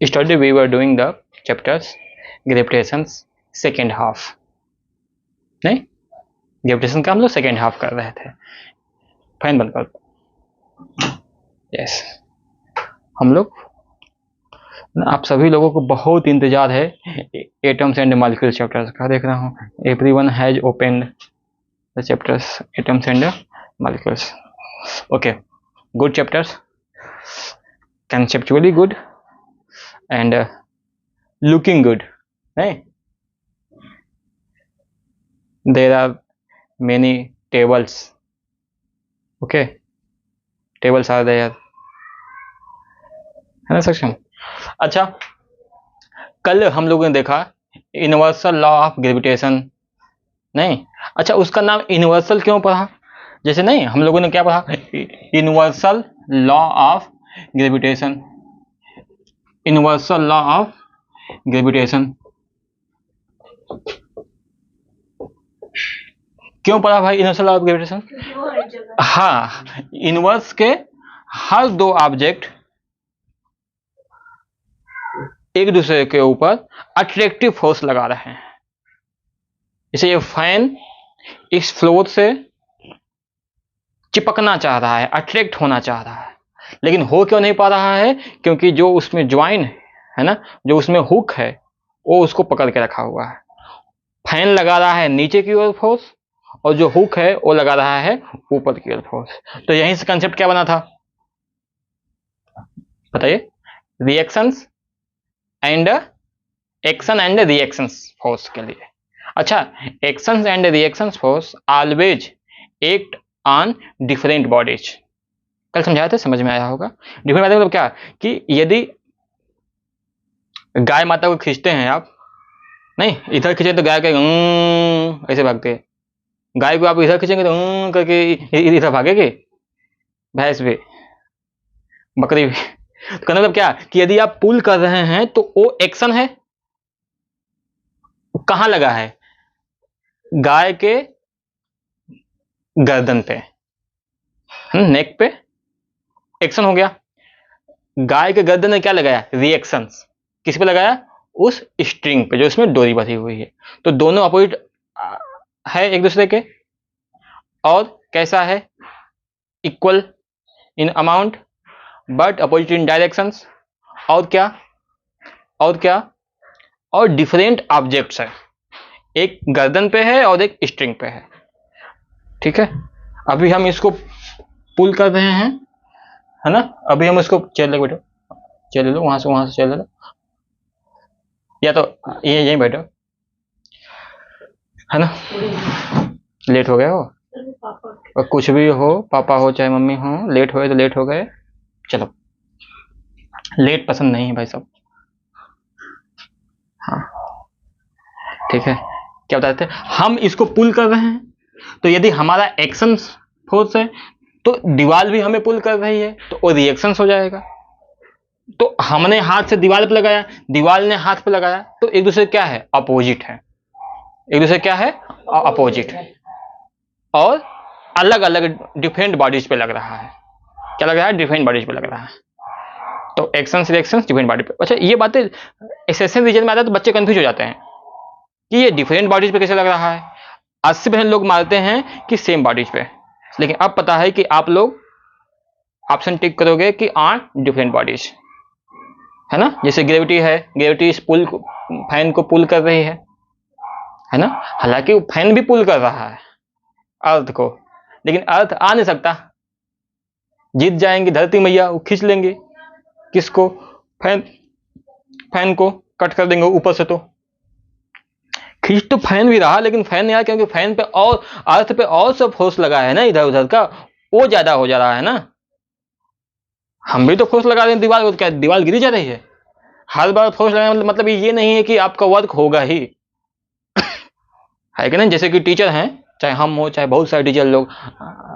Yesterday we were doing the chapters gravitations second half. नहीं, gravitation का हम लोग सेकेंड हाफ कर रहे थे. फैन बंद कर दो. यस, हम लोग, आप सभी लोगों को बहुत इंतजार है एटम्स एंड मॉलिक्यूल्स चैप्टर्स का. देख रहा हूँ everyone has opened the chapters atoms and molecules. Okay, good chapters, conceptually good and looking good. Right? There are many tables. Okay, tables are there. है ना सेक्शन. अच्छा, कल हम लोगों ने देखा यूनिवर्सल लॉ ऑफ ग्रेविटेशन. नहीं, अच्छा उसका नाम यूनिवर्सल क्यों पढ़ा? जैसे नहीं, हम लोगों ने क्या पढ़ा? Universal law of gravitation. Universal law of gravitation क्यों पढ़ा भाई यूनिवर्सल लॉ ऑफ ग्रेविटेशन? हाँ, यूनिवर्स के हर दो ऑब्जेक्ट एक दूसरे के ऊपर अट्रैक्टिव फोर्स लगा रहे हैं. जैसे ये फैन इस फ्लोर से चिपकना चाह रहा है, अट्रैक्ट होना चाह रहा है, लेकिन हो क्यों नहीं पा रहा है? क्योंकि जो उसमें ज्वाइन है ना, जो उसमें हुक है, वो उसको पकड़ के रखा हुआ है. फैन लगा रहा है नीचे की ओर फोर्स, और जो हुक है वो लगा रहा है ऊपर की ओर फोर्स. तो यहीं से कंसेप्ट क्या बना था बताइए? Reactions and action and reactions force के लिए. अच्छा, actions and reactions force always act on different bodies. कल समझाया था, समझ में आया होगा. डिफरेंट मतलब क्या कि यदि गाय माता को खींचते हैं आप, नहीं इधर खींचे तो गाय के ऐसे भागते हैं. गाय को आप इधर खींचेंगे तो करके इधर भागेगी. भैंस भी, बकरी भी. तो मतलब क्या कि यदि आप पुल कर रहे हैं तो वो एक्शन है, कहां लगा है? गाय के गर्दन पे, नेक पे एक्शन हो गया. गाय के गर्दन में क्या लगाया? रिएक्शंस. किस पे लगाया? उस स्ट्रिंग पे जो इसमें डोरी बंधी हुई है. तो दोनों अपोजिट है एक दूसरे के, और कैसा है? Equal in amount but opposite in directions. और क्या? और क्या? और डिफरेंट ऑब्जेक्ट्स है, एक गर्दन पे है और एक स्ट्रिंग पे है. ठीक है, अभी हम इसको पुल कर रहे हैं, है ना. अभी हम इसको चल ले बैठो, चल लो वहां से चल लो, या तो ये यहीं बैठो, है ना. लेट हो गए हो, और कुछ भी हो, पापा हो चाहे मम्मी हो, लेट हो गए तो लेट हो गए. चलो, लेट पसंद नहीं है भाई सब. हाँ ठीक है, क्या बताते हैं? हम इसको पुल कर रहे हैं, तो यदि हमारा एक्शन फोर्स है तो दीवार भी हमें पुल कर रही है, तो वो रिएक्शंस हो जाएगा. तो हमने हाथ से दीवार पे लगाया, दीवार ने हाथ पे लगाया, तो एक दूसरे क्या है? अपोजिट है. एक दूसरे क्या है? अपोजिट है, और अलग अलग डिफरेंट बॉडीज पे लग रहा है. क्या लग रहा है? डिफरेंट बॉडीज पे लग रहा है. तो एक्शंस रिएक्शंस डिफरेंट बॉडी पे. अच्छा, ये बातें एक्सेसिव रीजन में आता है तो बच्चे कंफ्यूज हो जाते हैं कि ये डिफरेंट बॉडीज पे कैसे लग रहा है. 80% लोग मानते हैं कि सेम बॉडीज पे, लेकिन अब पता है कि आप लोग ऑप्शन टिक करोगे कि ऑन डिफरेंट बॉडीज, है ना. जैसे ग्रेविटी है, ग्रेविटी इस पुल को, फैन को पुल कर रही है ना. हालांकि वो फैन भी पुल कर रहा है अर्थ को, लेकिन अर्थ आ नहीं सकता. जीत जाएंगे धरती मैया, वो खींच लेंगे किसको? फैन को कट कर देंगे ऊपर से. तो खींच तो फैन भी रहा, लेकिन फैन यार, क्योंकि फैन पे और अर्थ पे और सब फोर्स लगा है ना इधर उधर का, वो ज्यादा हो जा रहा है ना. हम भी तो फोर्स लगा रहे हैं दीवार को, क्या दीवार गिरी जा रही है? हर बार फोर्स लगाने मतलब ये नहीं है कि आपका वर्क होगा ही, है कि नहीं. जैसे कि टीचर हैं, चाहे हम हो चाहे बहुत सारे टीचर लोग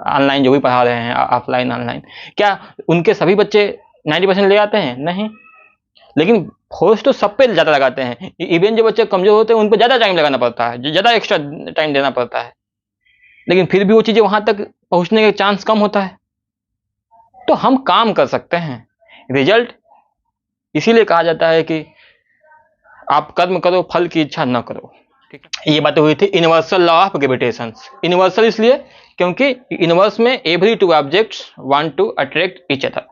ऑनलाइन जो भी पढ़ा रहे हैं, ऑफलाइन ऑनलाइन, क्या उनके सभी बच्चे 90% ले आते हैं? नहीं, लेकिन फोर्स तो सब पे ज्यादा लगाते हैं. इवन जो बच्चे कमजोर होते हैं उन पर ज्यादा टाइम लगाना पड़ता है, ज्यादा एक्स्ट्रा टाइम देना पड़ता है, लेकिन फिर भी वो चीजें वहां तक पहुंचने का चांस कम होता है. तो हम काम कर सकते हैं, रिजल्ट इसीलिए कहा जाता है कि आप कर्म करो, फल की इच्छा न करो। ठीक है, ये बातें हुई थी universal law of gravitation. Universal इसलिए क्योंकि यूनिवर्स में every two objects want to attract each other.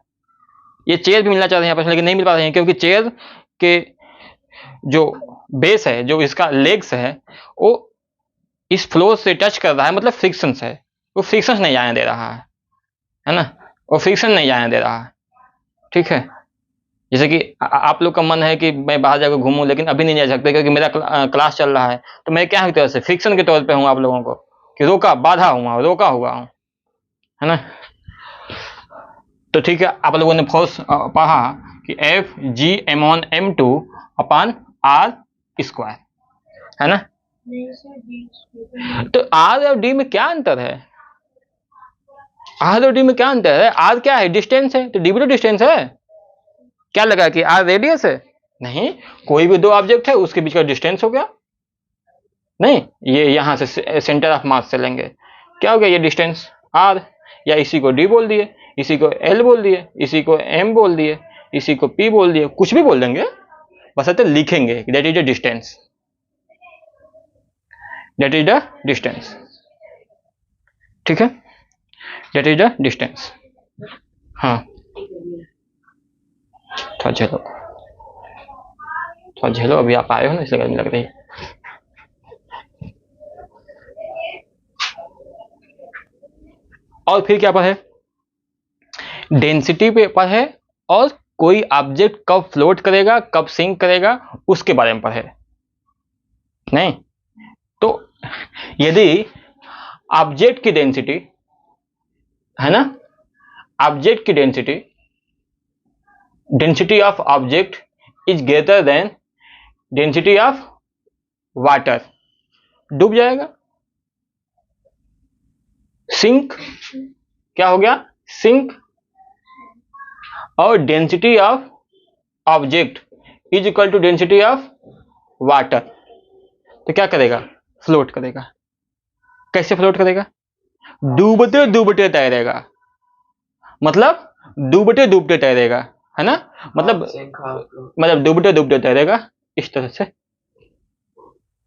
ये चेयर भी मिलना चाह रहे हैं आपस में, लेकिन नहीं मिल पा रहे हैं क्योंकि चेयर के जो बेस है, जो इसका लेग्स है, वो इस फ्लोर से टच कर रहा है, मतलब फ्रिक्शन है, वो फ्रिक्शन नहीं जाने दे रहा है ना, वो फ्रिक्शन नहीं जाने दे रहा है। ठीक है, जैसे कि आप लोग का मन है कि मैं बाहर जाकर घूमूं, लेकिन अभी नहीं जा सकते क्योंकि मेरा क्लास चल रहा है, तो मैं क्या एक तरह से फ्रिक्शन के तौर पे हूं आप लोगों को, कि बाधा हुआ, रोका हुआ हूं, है ना। तो ठीक है, आप लोगों ने फोर्स पढ़ा कि F G M one M two upon R square, है ना। तो आर और डी में क्या अंतर है? आर और डी में क्या अंतर है? आर क्या है? डिस्टेंस है, तो डी भी तो डिस्टेंस है। क्या लगा कि आर रेडियस है? नहीं, कोई भी दो ऑब्जेक्ट है उसके बीच का डिस्टेंस हो गया। नहीं, ये यहां से सेंटर ऑफ मास से लेंगे, क्या हो गया ये डिस्टेंस आर, या इसी को डी बोल दिए, इसी को एल बोल दिए, इसी को एम बोल दिए, इसी को पी बोल दिए, कुछ भी बोल देंगे, बस तो लिखेंगे that is the distance, that is the distance. ठीक है, दैट इज द डिस्टेंस। हाँ, थोड़ा झेलो, थोड़ा झेलो, अभी आप आए हो ना इसलिए गर्मी लग रही है। और फिर क्या पढ़े? डेंसिटी पे पढ़े, और कोई ऑब्जेक्ट कब फ्लोट करेगा, कब सिंक करेगा, उसके बारे में पढ़े। नहीं तो यदि ऑब्जेक्ट की डेंसिटी है ना, ऑब्जेक्ट की density of object is greater than density of water, डूब जाएगा। सिंक क्या हो गया? सिंक। और density of object is equal to density of water, तो क्या करेगा? फ्लोट करेगा। कैसे फ्लोट करेगा? डूबते डूबते तैरेगा, मतलब डूबते डूबते तैरेगा, है ना, मतलब डूबते डूबते तैरेगा, इस तरह से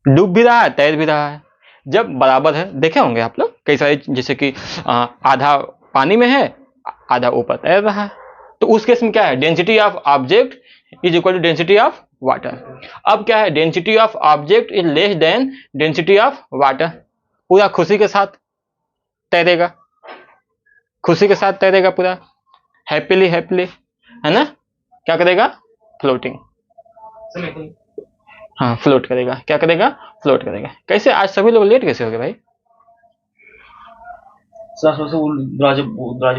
डूब भी रहा है, तैर भी रहा है। जब बराबर है, देखे होंगे आप लोग कई सारे, जैसे कि आधा पानी में है, आधा ऊपर तैर रहा है, तो उस केस में क्या है? Density of object is equal to density of water. अब क्या है? Density of object is less than density of water. पूरा खुशी के साथ तैरेगा, खुशी के साथ तैरेगा, पूरा हैप्पीली हैप्पीली, है ना। क्या करेगा? फ्लोटिंग। हाँ, फ्लोट करेगा। क्या करेगा? फ्लोट करेगा। कैसे? आज सभी लोग लेट कैसे हो गए भाई? दरवाजे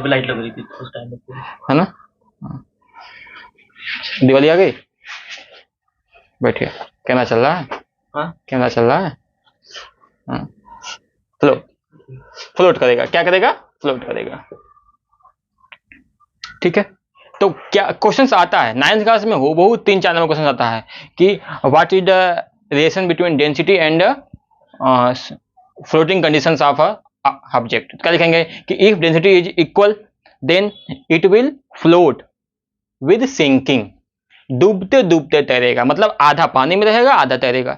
पे लाइट लग रही थी उस टाइम पे, है ना। दिवाली आ गई, बैठिए। कैमरा चल रहा है? हाँ, कैमरा चल रहा है। हाँ, फ्लोट करेगा। क्या करेगा? फ्लोट करेगा। ठीक है, तो क्या क्वेश्चन आता है 9th क्लास में, हो बहुत 3-4 नंबर क्वेश्चन आता है कि what is the relation between density and floating conditions of object. क्या लिखेंगे कि if density is equal then it will float with sinking, डूबते डूबते तैरेगा, मतलब आधा पानी में रहेगा, आधा तैरेगा।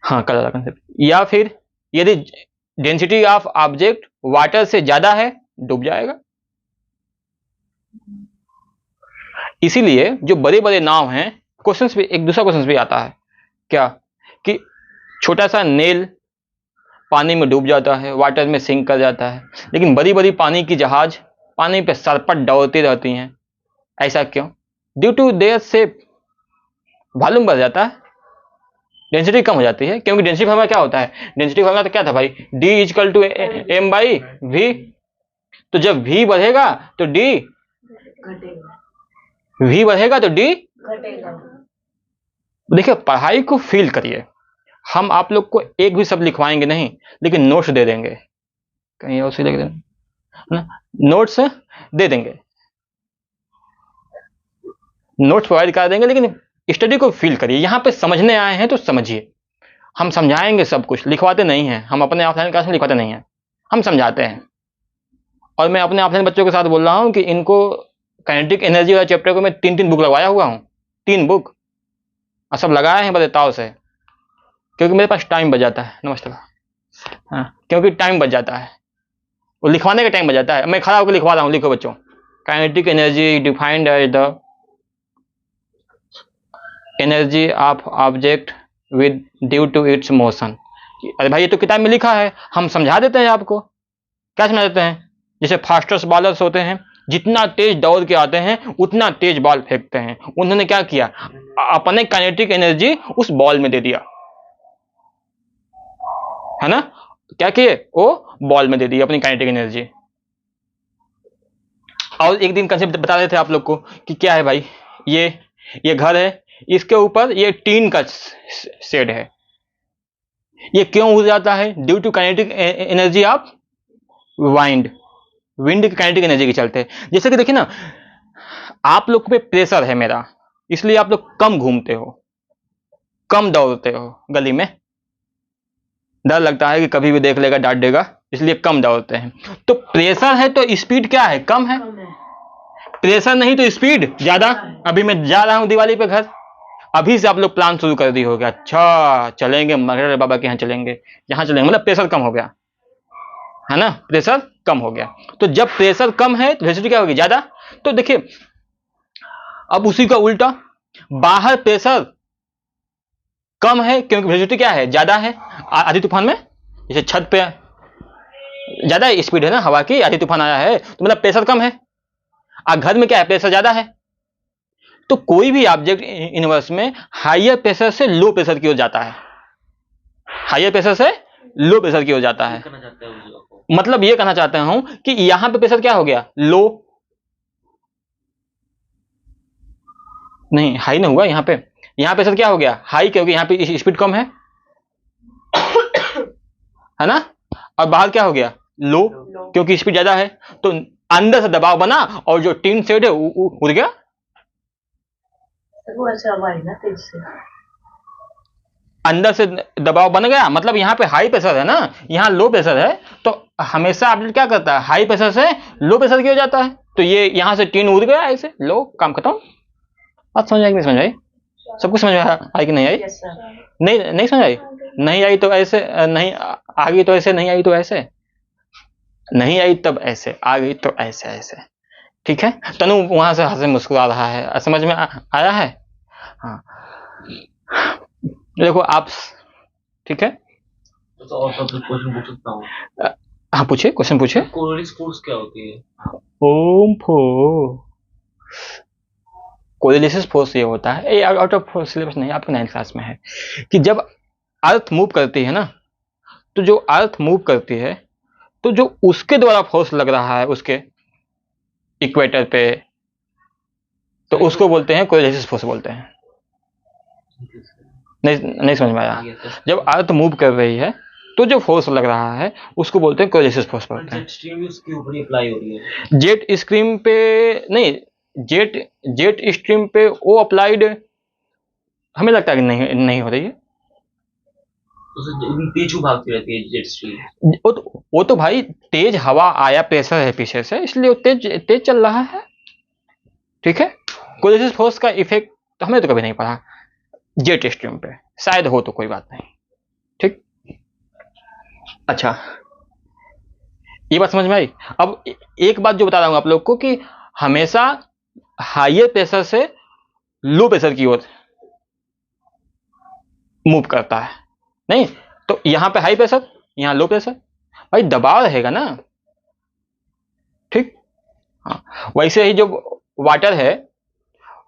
हाँ, कल वाला कंसेप्ट। या फिर यदि डेंसिटी ऑफ ऑब्जेक्ट वाटर से ज्यादा है, डूब जाएगा। इसीलिए जो बड़े बड़े नाव हैं, क्वेश्चंस भी, एक दूसरा क्वेश्चन भी आता है क्या, कि छोटा सा नेल पानी में डूब जाता है, वाटर में सिंक कर जाता है, लेकिन बड़ी बड़ी पानी की जहाज पानी पे सरपट दौड़ती रहती हैं। ऐसा क्यों? Due to their shape volume बढ़ जाता है, डेंसिटी कम हो जाती है। क्योंकि डेंसिटी फॉर्मूला क्या होता है? डेंसिटी फॉर्मूला तो क्या था भाई? D equal to M by V. तो जब V बढ़ेगा तो D V बढ़ेगा तो D घटेगा। देखिए, पढ़ाई को फील करिए। हम आप लोग को एक भी शब्द लिखवाएंगे नहीं, लेकिन नोट्स दे देंगे, कहीं और से लिख देना, नोट्स दे देंगे, नोट्स प्रोवाइड कर देंगे, लेकिन स्टडी को फील करिए। यहाँ पे समझने आए हैं तो समझिए। हम समझाएंगे सब कुछ, लिखवाते नहीं हैं। हम अपने ऑफलाइन क्लास में लिखवाते नहीं हैं, हम समझाते हैं। और मैं अपने ऑफलाइन बच्चों के साथ बोल रहा हूँ कि इनको काइनेटिक एनर्जी वाला चैप्टर को मैं 3 बुक लगवाया हुआ हूँ, 3 बुक, और सब लगाए हैं बड़े ताव से, क्योंकि मेरे पास टाइम बच जाता है। नमस्ते। हाँ, क्योंकि टाइम बच जाता है, वो लिखवाने का टाइम बच जाता है। मैं खड़ा होकर लिखवा रहा हूँ, लिखो बच्चों। Kinetic energy defined as the energy of object with due to its motion. अरे भाई, ये तो किताब में लिखा है, हम समझा देते हैं आपको। क्या समझा देते हैं? जैसे फास्टेस्ट बॉलर्स होते हैं, जितना तेज दौड़ के आते हैं उतना तेज बॉल फेंकते हैं। उन्होंने क्या किया? अपने काइनेटिक एनर्जी उस बॉल में दे दिया, है ना? क्या किए? वो बॉल में दे दी अपनी काइनेटिक एनर्जी। और एक दिन कंसेप्ट बता रहे थे आप लोग को कि क्या है भाई, ये घर है, इसके ऊपर ये टीन का शेड है। ये क्यों हो जाता है? Due to kinetic energy of wind की काइनेटिक एनर्जी के चलते। जैसे कि देखिए ना, आप लोग पे प्रेशर है मेरा, इसलिए आप लोग कम घूमते हो, कम दौड़ते हो, गली में डर लगता है कि कभी भी देख लेगा, डांट देगा, इसलिए कम दौड़ते हैं। तो प्रेशर है तो स्पीड क्या है? कम है। प्रेशर नहीं तो स्पीड ज्यादा। अभी मैं जा रहा हूं दिवाली पे घर, अभी से आप लोग प्लान शुरू कर दी होगा, अच्छा चलेंगे मगर बाबा के यहाँ चलेंगे, यहाँ चलेंगे, मतलब प्रेशर कम हो गया, है ना? प्रेशर कम हो गया। तो जब प्रेशर कम है तो वेलोसिटी क्या होगी? ज्यादा। तो देखिए, अब उसी का उल्टा, बाहर प्रेशर कम है क्योंकि वेलोसिटी क्या है? ज्यादा है। आधी तूफान में जैसे छत पे ज्यादा स्पीड है ना हवा की, आधी तूफान आया है तो मतलब प्रेशर कम है। और घर में क्या है? प्रेशर ज्यादा है। तो कोई भी ऑब्जेक्ट यूनिवर्स में हायर प्रेशर से लो प्रेशर की ओर जाता है, हायर प्रेशर से लो प्रेशर की ओर जाता है। मतलब ये कहना चाहता हूं कि यहां पे प्रेशर क्या हो गया? लो, नहीं हाई नहीं हुआ यहां पे। यहां प्रेशर क्या हो गया? हाई, क्योंकि यहां पे स्पीड कम है ना? और बाहर क्या हो गया? लो, क्योंकि स्पीड ज्यादा है। तो अंदर से दबाव बना और जो टीन शेड है उड़ गया। वो ऐसे हवा है ना तेज से, अंदर से दबाव बन गया, मतलब यहाँ पे हाई प्रेशर है ना, यहाँ लो प्रेशर है। तो हमेशा ऑब्जेक्ट क्या करता है? हाई प्रेशर से लो प्रेशर की हो जाता है। तो ये यहाँ से टीन उड़ गया, ऐसे लो, काम खत्म। बात समझ आई कि नहीं समझ आई? सबको समझ आई कि नहीं आई? Yes sir. नहीं समझ आई? नहीं आई तो ऐसे, नहीं आ गई तो ऐसे, नहीं आई तो ऐसे, नहीं आई तब ऐसे, आ गई तो ऐसे ऐसे। ठीक है? तनु वहां से हंसे मुस्कुरा रहा है, समझ में आया है? हाँ, देखो आप, ठीक है? तो और सब क्वेश्चन पूछ सकता हूँ? हाँ पूछिए, क्वेश्चन पूछिए। कोरोनरी फोर्स क्या होती है? ओम फो कोरिलेशन फोर्स ये होता है, ये आउट ऑफ सिलेबस नहीं, आपके 9th क्लास में है, कि जब अर्थ मूव करती है ना, तो जो अर्थ मूव करती है तो जो उसके द्वारा फोर्स लग रहा है उसके इक्वेटर पे, तो उसको बोलते हैं कोरिलेशन फोर्स बोलते हैं। नहीं समझ में आया? जब अर्थ मूव कर रही है तो जो फोर्स लग रहा है उसको बोलते हैं कोरिलेशन फोर्स बोलते हैं। जेट स्ट्रीम उसके ऊपर ही अप्लाई हो रही है? जेट स्ट्रीम पे नहीं, जेट स्ट्रीम पे वो अप्लाइड हमें लगता है कि नहीं हो रही है। तेज भागती रहती है जेट स्ट्रीम। वो तो भाई तेज हवा आया, प्रेशर है पीछे से, इसलिए वो तेज चल रहा है। ठीक है? कोरिलेशन फोर्स का इफेक्ट तो हमने तो कभी नहीं पढ़ा जेट स्ट्रीम पे, शायद हो तो कोई बात नहीं। ठीक, अच्छा ये बात समझ में आई? अब एक बात जो बता रहा हूं आप लोग को कि हमेशा हायर प्रेशर से लो प्रेशर की ओर मूव करता है। नहीं तो यहां पे हाई प्रेशर, यहां लो प्रेशर, भाई दबाव रहेगा ना। ठीक, हाँ, वैसे ही जो वाटर है,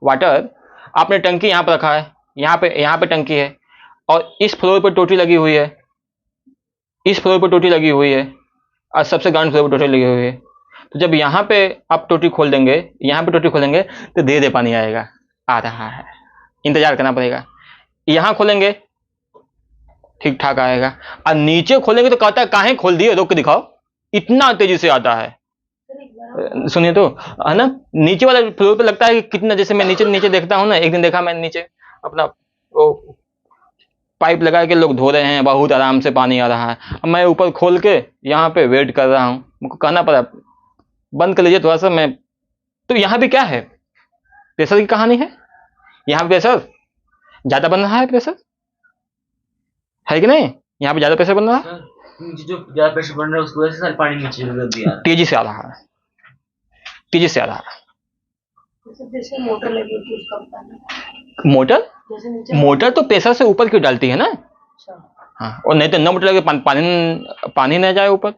वाटर आपने टंकी यहां पर रखा है, यहां पे टंकी है, और इस फ्लोर पर टोटी लगी हुई है, इस फ्लोर पर टोटी लगी हुई है, और सबसे ग्राउंड फ्लोर पर टोटी लगी हुई है। तो जब यहाँ पे आप टोटी खोल देंगे, यहाँ पे टोटी खोलेंगे तो धीरे धीरे पानी आएगा, आ रहा है, इंतजार करना पड़ेगा। यहाँ खोलेंगे ठीक ठाक आएगा, और नीचे खोलेंगे तो कहता है काहे खोल दिए, रोक के दिखाओ, इतना तेजी से आता है। सुनिए तो, है ना? नीचे वाला फ्लोर पे लगता है कि कितना, जैसे मैं नीचे देखता हूँ ना, एक दिन देखा मैंने नीचे अपना वो पाइप लगा के लोग धो रहे हैं, बहुत आराम से पानी आ रहा है। अब मैं ऊपर खोल के यहाँ पे वेट कर रहा हूँ, मुझको कहना पड़ा बंद कर लीजिए थोड़ा सा, मैं, तो तो यहाँ भी क्या है, प्रेशर की कहानी है। यहाँ पे प्रेशर ज्यादा बन रहा है, प्रेशर है कि नहीं, यहाँ पे ज्यादा प्रेशर बन रहा है, नीचे जो ज्यादा प्रेशर बन रहा है उसकी वजह से सारे पानी नीचे गिर दिया। तेजी से आ रहा है, तेजी से आ रहा है। जैसे मोटर लगी होती है उसका बताना। मोटर, जैसे नीचे मोटर तो प्रेशर से ऊपर क्यों डालती है ना। अच्छा, हाँ, और नहीं तो न मोटर लगे पानी न जाए ऊपर,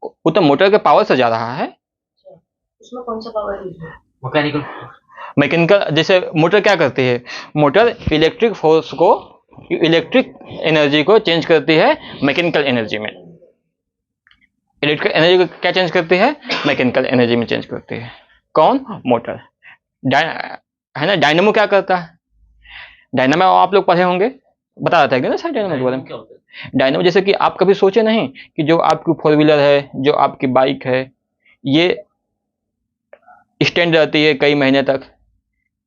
वो तो मोटर के पावर से जा रहा है। अच्छा, उसमें कौन सा पावर यूज है? मैकेनिकल। मैकेनिकल, जैसे मोटर क्या करती है, मोटर इलेक्ट्रिक फोर्स को, इलेक्ट्रिक एनर्जी को चेंज करती है मैकेनिकल एनर्जी में। इलेक्ट्रिकल एनर्जी को क्या चेंज करती है, मैकेनिकल एनर्जी में चेंज करती है। कौन, मोटर। है ना। डायनेमो क्या करता है, डायनेमो आप लोग पढ़े होंगे, बता रहा था कि ना सर डायनेमो के बारे में। क्या होता है? डायनेमो जैसे कि आप कभी सोचे नहीं कि जो आपकी फोर व्हीलर है, जो आपकी बाइक है, ये स्टैंड रहती है कई महीने तक,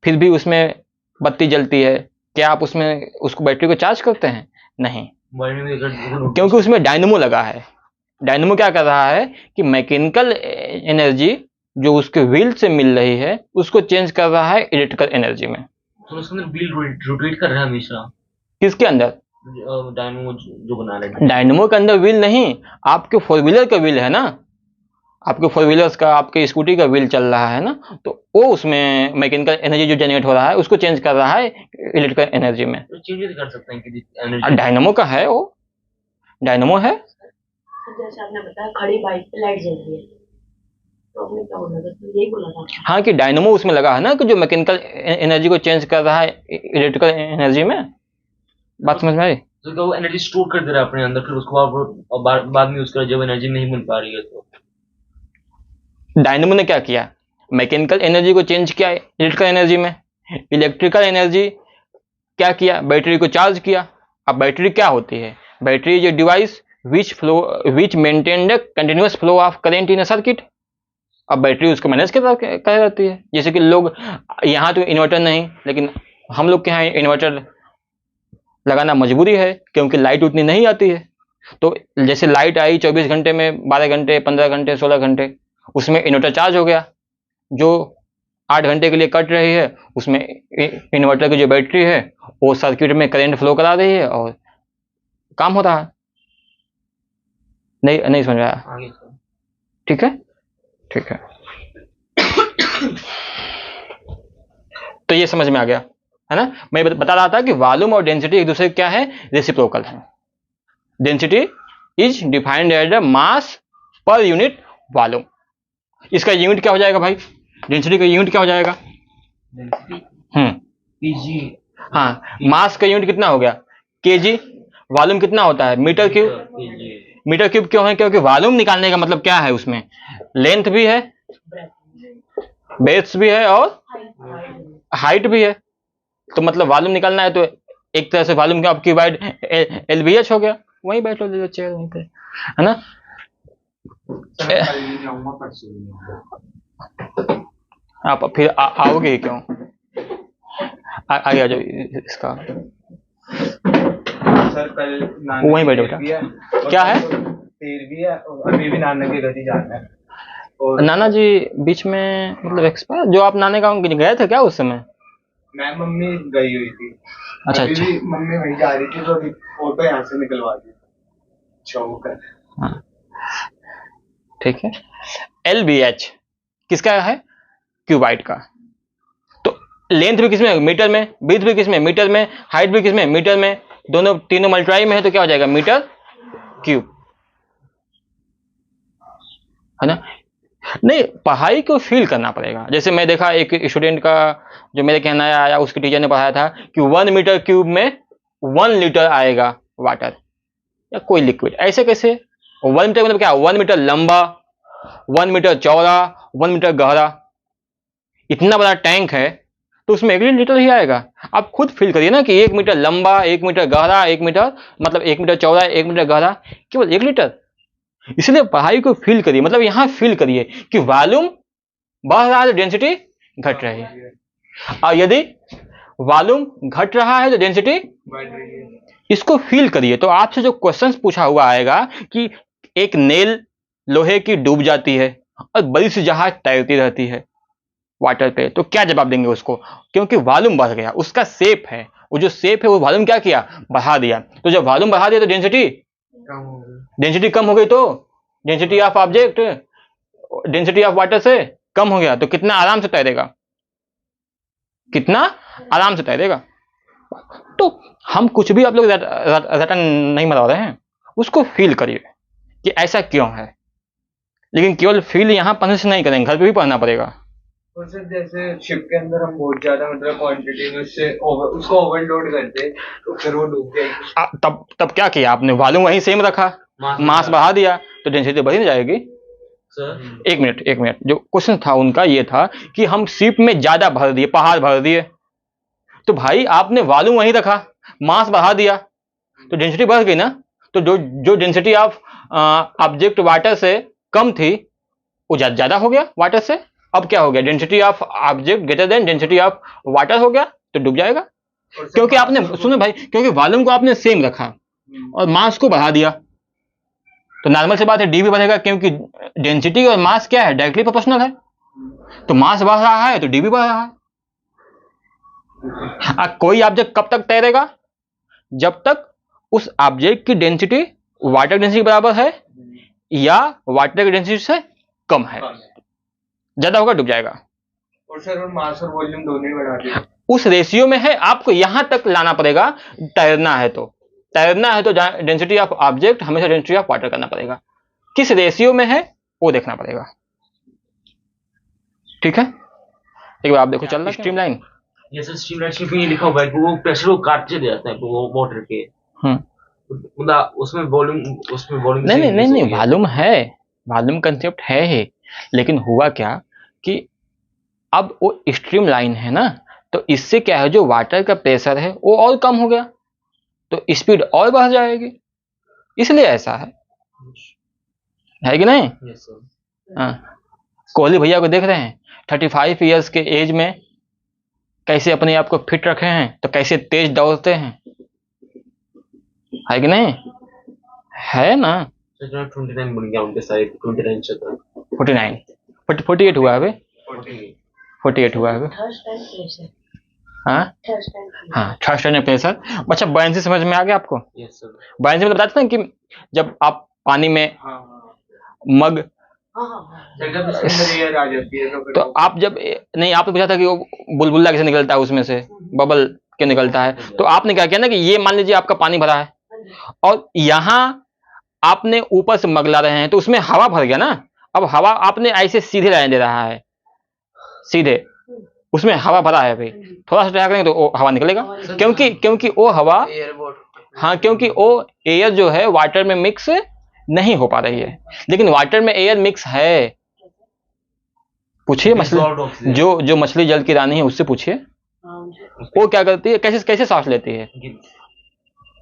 फिर भी उसमें बत्ती जलती है, क्या आप उसमें उसको बैटरी को चार्ज करते हैं? नहीं, क्योंकि उसमें डायनेमो लगा है। डायनेमो क्या कर रहा है कि मैकेनिकल एनर्जी जो उसके व्हील से मिल रही है उसको चेंज कर रहा है इलेक्ट्रिकल एनर्जी में। तो उसके अंदर व्हील रोटेट कर रहा है हमेशा। किसके अंदर, डायनेमो जो बना रहे हैं। डायनेमो के अंदर व्हील नहीं, आपके फोर व्हीलर का व्हील है ना, आपके फोर व्हीलर्स का, आपके स्कूटी का व्हील चल रहा है ना, तो वो उसमें मैकेनिकल एनर्जी जो जनरेट हो रहा है उसको चेंज कर रहा है इलेक्ट्रिकल एनर्जी में। तो चेंज कर सकते हैं कि एनर्जी डायनेमो का है, वो डायनेमो है। जैसे आपने बताया खड़ी बाइक पे लाइट जल रही है, तो आपने क्या बोला था? तो यही बोला था। हाँ, कि डायनेमो उसमें लगा है ना, कि जो मैकेनिकल एनर्जी को चेंज कर रहा है इलेक्ट्रिकल एनर्जी में। बात समझ में आई? तो वो एनर्जी स्टोर कर दे रहा है अपने अंदर, फिर उसको बाद में यूज कर जब एनर्जी नहीं मिल पा रही है तो। डायनेमो ने क्या किया, मैकेनिकल एनर्जी को चेंज किया इलेक्ट्रिकल एनर्जी में। इलेक्ट्रिकल एनर्जी क्या किया, बैटरी को चार्ज किया। अब बैटरी क्या होती है, battery is a device which maintain the continuous flow of current in a circuit. अब बैटरी उसको मैनेज कर रहती है। जैसे कि लोग यहाँ तो इन्वर्टर नहीं, लेकिन हम लोग के यहाँ इन्वर्टर लगाना मजबूरी है, क्योंकि लाइट उतनी नहीं आती है। तो जैसे लाइट आई 24 घंटे में 12 घंटे, 15 घंटे, 16 घंटे, उसमें इन्वर्टर चार्ज हो गया। जो 8 घंटे के लिए कट रही है, उसमें इन्वर्टर की जो बैटरी है वो सर्किट में करंट फ्लो करा रही है और काम हो रहा है। नहीं समझ रहा? आगे चलो। ठीक है, ठीक है। तो ये समझ में आ गया है ना। मैं बता रहा था कि वॉल्यूम और डेंसिटी एक दूसरे क्या है, रेसिप्रोकल है। Density is defined as the mass per unit volume. इसका यूनिट क्या हो जाएगा भाई, डेंसिटी का यूनिट क्या हो जाएगा? पीजी। हाँ, मास का यूनिट कितना हो गया, केजी। वॉल्यूम कितना होता है, मीटर क्यूब। मीटर क्यूब क्यों है, क्योंकि वॉल्यूम निकालने का मतलब क्या है, उसमें लेंथ भी है, ब्रेड्थ भी है और हाइट भी है। तो मतलब वॉल्यूम निकालना है तो एक तरह से वॉल्यूम का ऑक्यूपाइड LVH हो गया। वहीं बैठो, ले लो चेयर वहीं पे, है ना। आप फिर आओगे क्यों, आगे आ जाओ इसका। सर कल वहीं बैठो बेटा। क्या है, तेल भी है और अभी भी नाना की गति जाना है। और नाना जी बीच में मतलब एक्सपायर, जो आप नाने गाँव गए थे क्या उस समय? मैं मम्मी गई हुई थी। अच्छा अभी अच्छा, भी मम्मी वहीं जा रही थी, तो अभी फोटो यहाँ से निकलवा दी चौकर। हाँ ठीक है। LVH किसका है, क्यूबाइट का। तो लेंथ भी किसमें, मीटर में, ब्रीथ भी किसमें, मीटर में, हाइट भी किसमें, मीटर में, दोनों तीनों मल्टीप्लाई में है तो क्या हो जाएगा, मीटर क्यूब, है ना। नहीं, पढ़ाई को फील करना पड़ेगा। जैसे मैं देखा एक स्टूडेंट का जो मेरे कहना आया, उसके टीचर ने पढ़ाया था कि 1 मीटर क्यूब में 1 लीटर आएगा वाटर या कोई लिक्विड। ऐसे कैसे, 1 मीटर मतलब क्या, 1 मीटर लंबा, 1 मीटर चौड़ा, 1 मीटर गहरा, इतना बड़ा टैंक है तो उसमें 1 लीटर ही आएगा। आप खुद फील करिए ना कि 1 मीटर लंबा, 1 मीटर गहरा, 1 मीटर मतलब 1 मीटर चौड़ा, 1 मीटर गहरा, केवल 1 लीटर। इसलिए पढ़ाई को फील करिए, मतलब यहां फील करिए कि वॉल्यूम बढ़ रहा है तो डेंसिटी घट रही है, और यदि वॉल्यूम घट रहा है तो डेंसिटी बढ़ रही है। इसको फील करिए। तो आपसे जो क्वेश्चंस पूछा हुआ आएगा कि एक नेल लोहे की डूब जाती है और बड़ी सी जहाज तैरती रहती है, वाटर पे, तो क्या जवाब देंगे उसको? क्योंकि वॉल्यूम बढ़ गया, उसका शेप है, वो जो शेप है वो वॉल्यूम क्या किया? बढ़ा दिया। तो जब वॉल्यूम बढ़ा दिया तो डेंसिटी कम हो गई, तो density of object density of water से कम हो गया, तो कितना आराम से तैरेगा, कितना आराम से तैरेगा। तो हम कुछ भी आप लोग रटन नहीं बता रहे हैं, उसको फील करिए कि ऐसा क्यों है। लेकिन केवल फील यहाँ पढ़ने से नहीं करेंगे, घर पे भी पढ़ना पड़ेगा। और सर जैसे शिप के अंदर हम बहुत ज्यादा मतलब क्वांटिटी में उसको ओवरलोड करते तो फिर वो डूब जाएगी। तब क्या किया आपने? वॉल्यूम वहीं सेम रखा, मास बढ़ा दिया, तो डेंसिटी बढ़ी नहीं जाएगी? सर एक मिनट, जो क्वेश्चन था उनका ये था कि हम शिप में ज्यादा भर दिए, पहाड़ भर दिए, तो भाई आपने वॉल्यूम वहीं रखा, मास बढ़ा दिया, तो डेंसिटी बढ़ गई ना। तो जो डेंसिटी ऑफ ऑब्जेक्ट वाटर से कम थी वो ज्यादा हो गया वाटर से। अब क्या हो गया? Density of object greater than density of water हो गया, तो डूब जाएगा। क्योंकि आपने, सुनो भाई, क्योंकि वॉल्यूम को आपने सेम रखा और मास को बढ़ा दिया, तो नॉर्मल सी बात है डी भी बढ़ेगा, क्योंकि डेंसिटी और मास क्या है? डायरेक्टली प्रोपोर्शनल है। तो मास बढ़ रहा है तो डी भी बढ़ रहा है। कोई ऑब्जेक्ट कब तक तैरेगा? जब तक उस ऑब्जेक्ट की डेंसिटी वाटर डेंसिटी बराबर है या वाटर की डेंसिटी से कम है। ज्यादा होगा डूब जाएगा। और सर मास और वॉल्यूम दोनों ही बढ़ा दिए, उस रेशियो में है, आपको यहां तक लाना पड़ेगा। तैरना है तो डेंसिटी ऑफ ऑब्जेक्ट हमेशा डेंसिटी ऑफ वाटर करना पड़ेगा। किस रेशियो में है वो देखना पड़ेगा। ठीक है, एक बार आप देखो चल रहा स्ट्रीमलाइन। ये सर स्ट्रीमलाइन शिप में लिखा हुआ है कि वो प्रेशर को काट चले जाता है वो वाटर के, मतलब उसमें वॉल्यूम नहीं, वॉल्यूम है, वॉल्यूम कंसेप्ट है ही, लेकिन हुआ क्या कि अब वो स्ट्रीम लाइन है ना, तो इससे क्या है, जो वाटर का प्रेशर है वो और कम हो गया, तो स्पीड और बढ़ जाएगी, इसलिए ऐसा है कि नहीं? Yes sir. हाँ, कोहली भैया को देख रहे हैं, 35 इयर्स के एज में कैसे अपने आप को फिट रखे हैं, तो कैसे तेज दौड़ते हैं, है कि नहीं? है ना? 29 बन गया उनके साइड, 29 चल 49 48 हुआ है अभी, 48 हुआ है अभी। थर्स्ट टाइम प्रेशर, हाँ थर्स्ट टाइम हाँ, थर्स्ट टाइम प्रेशर। अच्छा, बायनेंसी समझ में आ गया आपको? Yes sir. बायनेंसी मतलब बताते हैं कि जब आप पानी में मग, जब उसके अंदर एयर आ जाती है तो फिर तो आप जब नहीं, आपने पूछा था कि वो बुलबुला कैसे निकलता है, उसमें से बबल के निकलता है, तो आपने क्या किया ना कि ये मान लीजिए आपका पानी भरा है और यहाँ आपने ऊपर से मग ला रहे हैं, तो उसमें हवा भर गया ना। अब हवा आपने ऐसे सीधे रहने दे रहा है, सीधे उसमें हवा भरा है भाई, थोड़ा सा करेंगे तो वो हवा निकलेगा, क्योंकि वो हवा, हाँ, क्योंकि वो एयर जो है वाटर में मिक्स नहीं हो पा रही है, लेकिन वाटर में एयर मिक्स है। पूछिए मछली, जो मछली जल की रानी है उससे पूछिए, वो क्या करती है, कैसे सांस लेती है?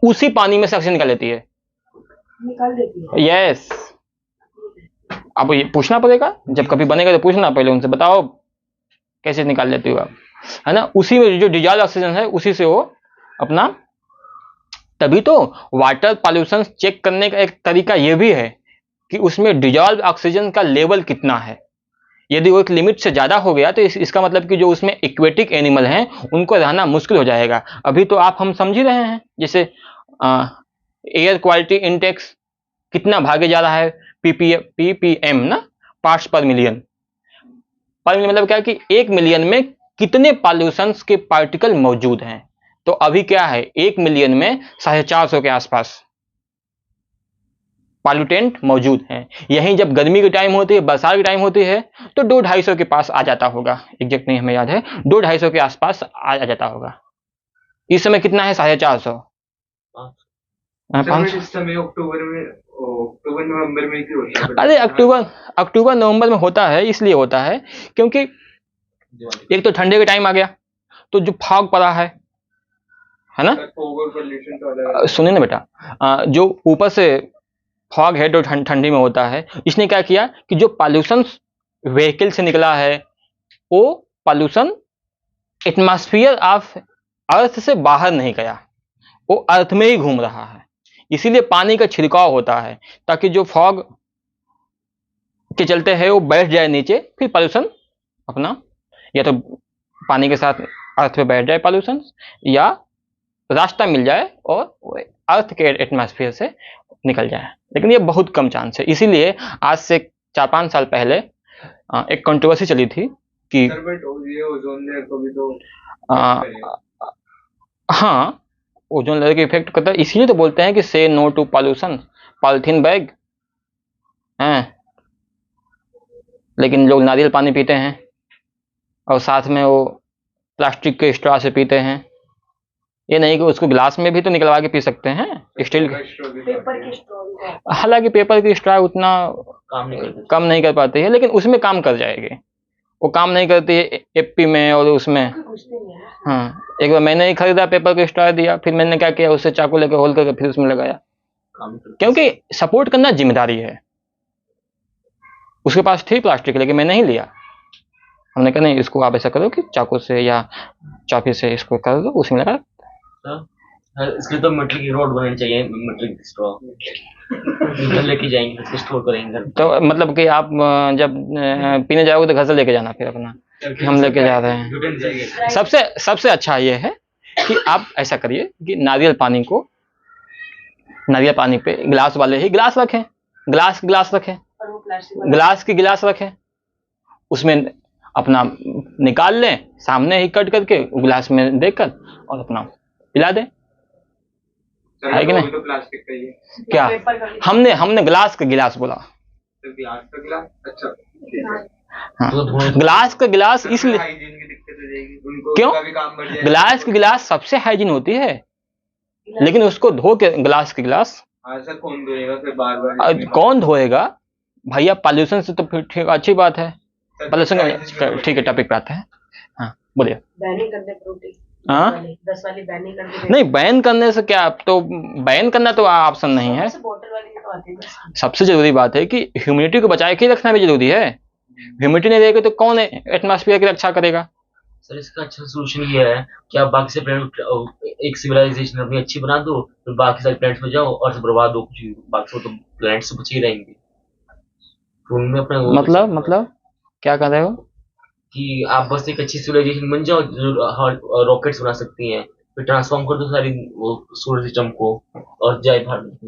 उसी पानी में से ऑक्सीजन निकाल लेती है, निकाल देती है। यस। अब ये पूछना पड़ेगा, जब कभी बनेगा तो पूछना पहले उनसे, बताओ कैसे निकाल लेती हो आप, है ना? उसी में जो डिजॉल्व ऑक्सीजन है उसी से वो अपना, तभी तो वाटर पॉल्यूशन चेक करने का एक तरीका ये भी है कि उसमें डिजॉल्व ऑक्सीजन का लेवल कितना है। यदि वो एक लिमिट से ज्यादा हो गया तो इसका मतलब कि जो उसमें एक्वेटिक एनिमल हैं उनको रहना मुश्किल हो जाएगा। अभी तो हम समझ ही रहे हैं, जैसे एयर क्वालिटी इंडेक्स कितना भागे जा रहा है, पीपीएम ना, पार्ट्स पर मिलियन मतलब क्या कि 1 मिलियन में कितने पॉल्यूशंस के पार्टिकल मौजूद हैं। तो अभी क्या है, 1 मिलियन में 450 के आसपास पॉल्यूटेंट मौजूद हैं। यहीं जब गर्मी की टाइम होती है, बरसात की टाइम होती है, तो 200-250 के पास आ जाता होगा, एग्जैक्ट नहीं हमें याद है, 200-250 के आसपास आ जाता होगा। इस समय कितना है? 450। इस समय अक्टूबर नवंबर में क्यों होता है? अरे अक्टूबर नवंबर में होता है, इसलिए होता है क्योंकि एक तो ठंडे का टाइम आ गया, तो जो फॉग पड़ा है ना, सुनिए ना बेटा, जो ऊपर से फॉग है जो ठंडी में होता है, इसने क्या किया कि जो पॉल्यूशन व्हीकल से निकला है वो पॉल्यूशन एटमॉस्फेयर ऑफ अर्थ से बाहर नहीं गया, वो अर्थ में ही घूम रहा है। इसीलिए पानी का छिड़काव होता है ताकि जो फॉग के चलते है वो बैठ जाए नीचे, फिर पॉल्यूशन अपना या तो पानी के साथ अर्थ पे बैठ जाए पॉल्यूशन, या रास्ता मिल जाए और वो अर्थ के एटमॉस्फेयर से निकल जाए, लेकिन ये बहुत कम चांस है। इसीलिए आज से 4-5 साल पहले एक कंट्रोवर्सी चली थी कि सर बट ये ओजोन लेयर को भी तो हाँ, ओजोन लेयर के इफेक्ट करता है, इसीलिए तो बोलते हैं कि say no to pollution, polythene bag हैं, लेकिन लोग नारियल पानी पीते हैं और साथ में वो प्लास्टिक के स्ट्रॉ से पीते हैं। ये नहीं कि उसको गिलास में भी तो निकलवा के पी सकते हैं स्टील के। पेपर की स्ट्रॉ हालांकि पेपर की स्ट्रॉ उतना कम नहीं कर पाती है, लेकिन उसमें काम कर जाएगी। वो काम नहीं करती है एपी में और उसमें। हाँ, एक बार मैंने ही खरीदा पेपर का स्ट्रॉ दिया, फिर मैंने क्या किया, उससे चाकू लेकर होल करके फिर उसमें लगाया, क्योंकि सपोर्ट करना जिम्मेदारी है। उसके पास थी प्लास्टिक, लेकिन मैं नहीं लिया। हमने कहा नहीं, इसको आप ऐसा करो कि चाकू से या चाबी से इसको कर दो, उसमें लगा। इसके लिए तो मिट्टी की रोड बनानी चाहिए, मिट्टी की स्ट्रॉ घर लेके जाएंगे, उसको स्टोर करेंगे। तो मतलब कि आप जब पीने जाओगे तो घर से लेके जाना, फिर अपना कि हम लेके जा रहे हैं। सबसे अच्छा ये है कि आप ऐसा करिए कि नारियल पानी पे गिलास वाले ही गिलास रखें, गिलास रखें, गिलास की गिलास रखें, उसमें अपना निकाल लें, सामने ही कट करके गिलास में देकर और अपना पिला दें, है कि नहीं? तो प्लास्टिक का ही है। क्या हमने ग्लास का गिलास बोला? तो ग्लास का गिलास, अच्छा हाँ, ग्लास का गिलास इसलिए, हाइजीन की दिक्कत हो जाएगी उनको, क्यों? उनका भी काम बढ़ जाएगा। गिलास की गिलास सबसे हाइजीन होती है, लेकिन उसको धो के गिलास की गिलास हाँ सर, कौन धोएगा फिर बार कौन धोएगा भैया? पॉल्यूशन से तो फिर ठीक, अच्छी बात है, पॉल्यूशन ठीक है, टॉपिक पे आते हैं। हाँ बोलिए। बैनिंग करने प्रोटीन, हाँ 10 वाली बैनिंग कर दे। नहीं, बैन करने से क्या, तो बैन करना तो ऑप्शन नहीं है। बोतल वाली तो आती है। सबसे जरूरी बात है कि ह्यूमिडिटी को बचाए के रखना भी जरूरी है। ह्यूमिडिटी नहीं रहेगी तो कौन एटमॉस्फेयर की रक्षा करेगा? सर इसका अच्छा सोल्यूशन ये है कि आप बाकी से प्लैनेट, एक सिविलाइजेशन अपनी अच्छी बना दो, फिर बाकी सारे प्लैनेट्स में जाओ और सब बर्बाद हो, कुछ बाकी तो प्लैनेट से बचे ही रहेंगे। तो उनमें अपना मतलब क्या कर रहे हो कि आप बस एक अच्छी सिविलाइजेशन बन जाओ जो रॉकेट्स बना सकती हैं, फिर ट्रांसफॉर्म कर दो सारी वो सोलर सिस्टम को और जाए भारत।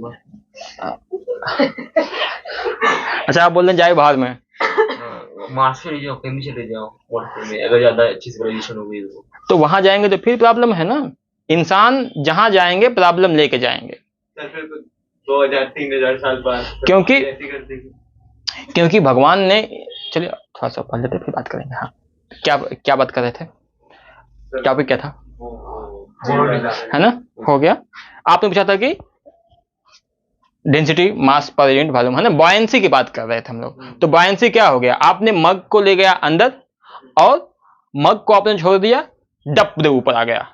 अच्छा, आप बोल रहे हैं जाए बाहर में? मार्स पे ले जाओ, कहीं भी चले जाओ मॉर्स में, अगर ज्यादा अच्छी सिविलाइजेशन हो गई तो वहां जाएंगे तो फिर प्रॉब्लम है ना। इंसान जहां जाएंगे प्रॉब्लम लेके जाएंगे। सर फिर 2000-3000 साल बाद क्योंकि भगवान ने, चलिए थोड़ा सा पढ़ लेते फिर बात करेंगे। हाँ, क्या बात कर रहे थे? टॉपिक क्या था? है ना, हो गया। आपने पूछा था कि डेंसिटी, मास पर यूनिट वॉल्यूम, है ना, बॉयंसी की बात कर रहे थे हम लोग। तो बॉयंसी क्या हो गया? आपने मग को ले गया अंदर और मग को आपने छोड़ दिया, डप दे ऊपर आ गया।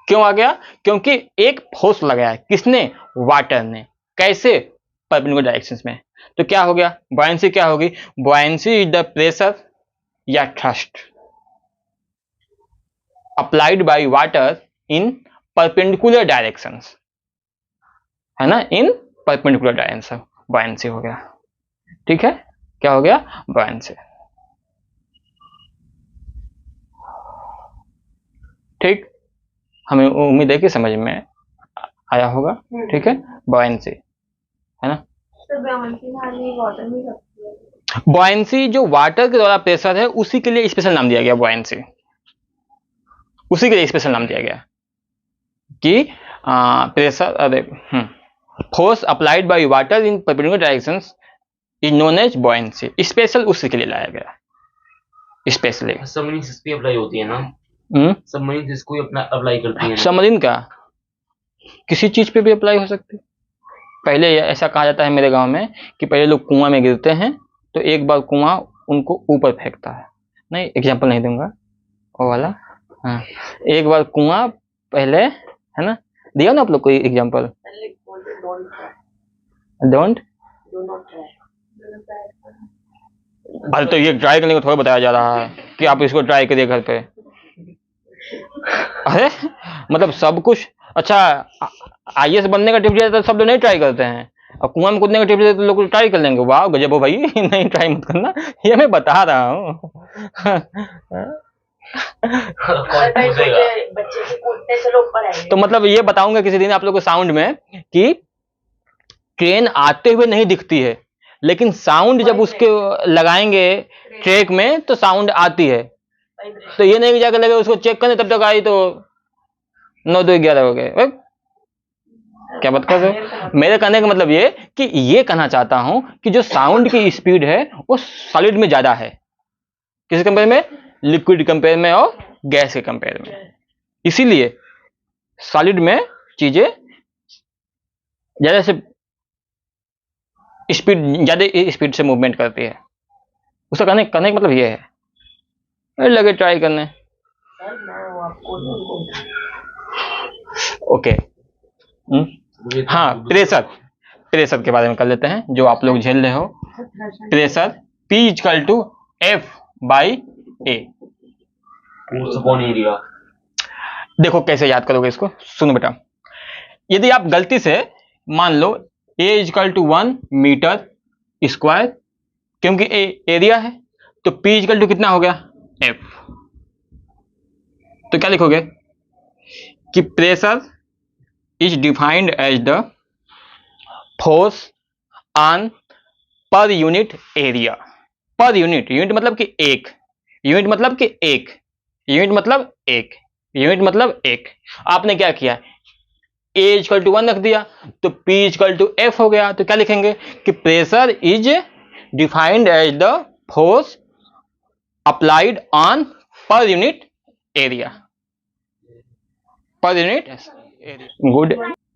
क्यों आ गया? क्योंकि एक फोर्स लगाया। किसने? वाटर ने। कैसे? परपेंडिकुलर डायरेक्शंस में। तो क्या हो गया? बॉयंसी क्या होगी? बॉयंसी इज द प्रेशर या thrust applied by water in perpendicular directions, है ना, इन परपेंडिकुलर डायरेक्शन, बॉयंसी हो गया। ठीक है, क्या हो गया? बॉयंसी। ठीक, हमें उम्मीद है कि समझ में आया होगा। ठीक है, बॉयंसी, है ना। बॉयंसी जो वाटर के द्वारा प्रेशर है उसी के लिए स्पेशल नाम दिया गया, बॉयंसी उसी के लिए स्पेशल नाम दिया गया कि pressure, force applied by water in perpendicular directions is known as buoyancy. Special उसी के लिए लाया गया, स्पेशली। सबमरीन इस पे अप्लाई होती है ना? सबमरीन इसको ही अपना अप्लाई करती है। सबमरीन का किसी चीज पे भी अप्लाई हो सकती है। पहले ऐसा कहा जाता है मेरे गांव में कि पहले लोग कुआं में गिरते हैं तो एक बार कुआं उनको ऊपर फेंकता है। नहीं, एग्जांपल नहीं दूंगा वो वाला। हाँ, एक बार कुआं पहले, है ना, दिया ना आप लोग कोई एग्जांपल? डोंट। अरे तो ये ट्राई करने को थोड़ा बताया जा रहा है कि आप इसको ट्राई करिए घर पे। अरे मतलब सब कुछ, अच्छा IAS बनने का टिप दिया तो सब लोग नहीं ट्राई करते हैं। और कुआं में कूदने का टिप दे तो लोग ट्राई कर लेंगे, वाह गजब हो भाई। नहीं ट्राई मत करना, ये मैं बता रहा हूँ। अगर भाई सोचे बच्चे से कूदते चलो ऊपर आएंगे। तो मतलब ये बताऊंगा किसी दिन आप लोग को साउंड में कि ट्रेन आते हुए नहीं दिखती है, लेकिन साउंड जब उसके लगाएंगे ट्रैक में तो साउंड आती है। तो ये नहीं कि जाकर लगे उसको चेक करने तब तक आई तो 9 2 11 हो गए। क्या बात कर रहे हो? मेरे कहने का मतलब ये कि ये कहना चाहता हूं कि जो साउंड की स्पीड है वो सॉलिड में ज्यादा है, किसी कंपेयर में, लिक्विड कंपेयर में और गैस के कंपेयर में। इसीलिए सॉलिड में चीजें ज्यादा से ज्यादा स्पीड से मूवमेंट करती है। उसका कहने का मतलब ये है। लगे ट्राई करने। सर मैं वो आपको नहीं बोलता। ओके। हाँ, प्रेशर के बारे में कर लेते हैं, जो आप लोग झेल रहे हो। Pressure P equal to F/A। Area. देखो कैसे याद करोगे इसको, सुनो बेटा। यदि आप गलती से मान लो A equal to 1 metre square, क्योंकि एरिया है, तो P इक्वल टू कितना हो गया F। तो क्या लिखोगे कि pressure is defined as the force on per unit area. Per unit, unit मतलब कि एक, यूनिट मतलब कि एक, यूनिट मतलब एक, यूनिट मतलब एक। आपने क्या किया, A इक्वल टू 1 रख दिया तो P इक्वल टू F हो गया। तो क्या लिखेंगे कि pressure is defined as the force applied on per unit area. Per unit area. Good.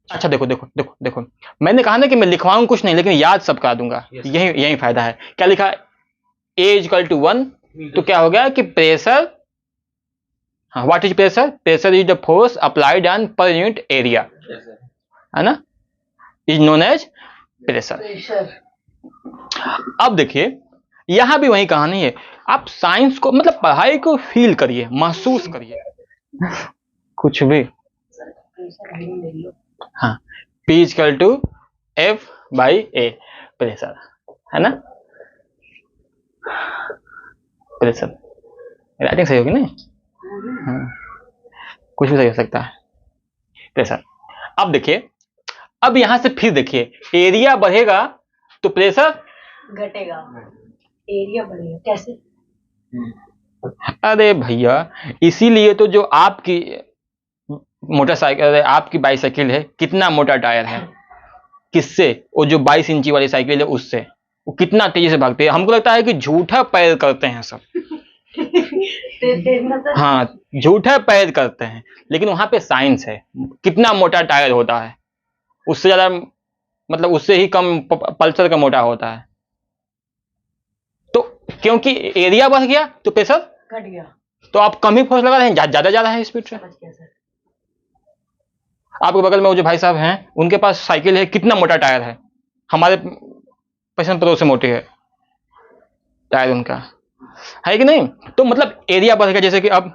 अच्छा देखो देखो देखो देखो, मैंने कहा ना कि मैं लिखवाऊं कुछ नहीं, लेकिन याद सब करा दूंगा। यही फायदा है। क्या लिखा, A इक्वल टू 1, तो क्या हो गया कि प्रेशर, हाँ, what is pressure? Pressure is the force applied on per unit area, है ना, इज नोन एज प्रेशर। अब देखिए यहां भी वही कहानी है। आप साइंस को, मतलब पढ़ाई को फील करिए, महसूस करिए, कुछ भी। हाँ, P equal to F/A, pressure, है ना। प्रेशर, राइटिंग सही होगी नहीं? हाँ, कुछ भी सही हो सकता है। प्रेशर। अब देखिए, अब यहां से फिर देखिए, एरिया बढ़ेगा तो प्रेशर घटेगा, एरिया बढ़ेगा। कैसे? अरे भैया, इसीलिए तो जो आपकी मोटरसाइकिल, आपकी बाइसाइकिल है, कितना मोटा टायर है, किससे? वो जो 22 इंची वाली साइकिल है उससे। वो कितना तेजी से भागती है। हमको लगता है कि झूठा पैर करते हैं सब। हाँ, झूठा पैर करते हैं, लेकिन वहां पे साइंस है। कितना मोटा टायर होता है, उससे ज्यादा, मतलब उससे ही कम पल्सर का मोटा होता है। तो क्योंकि एरिया बढ़ गया तो प्रेशर घट गया, तो आप कम ही फोर्स लगा रहे हैं, ज्यादा ज्यादा है स्पीड से। समझ गया सर। आपके बगल में वो जो भाई साहब हैं, उनके पास साइकिल है, कितना मोटा टायर है, हमारे पसंद पदों से मोटी है टायर उनका, है कि नहीं। तो मतलब एरिया बढ़ गया। जैसे कि अब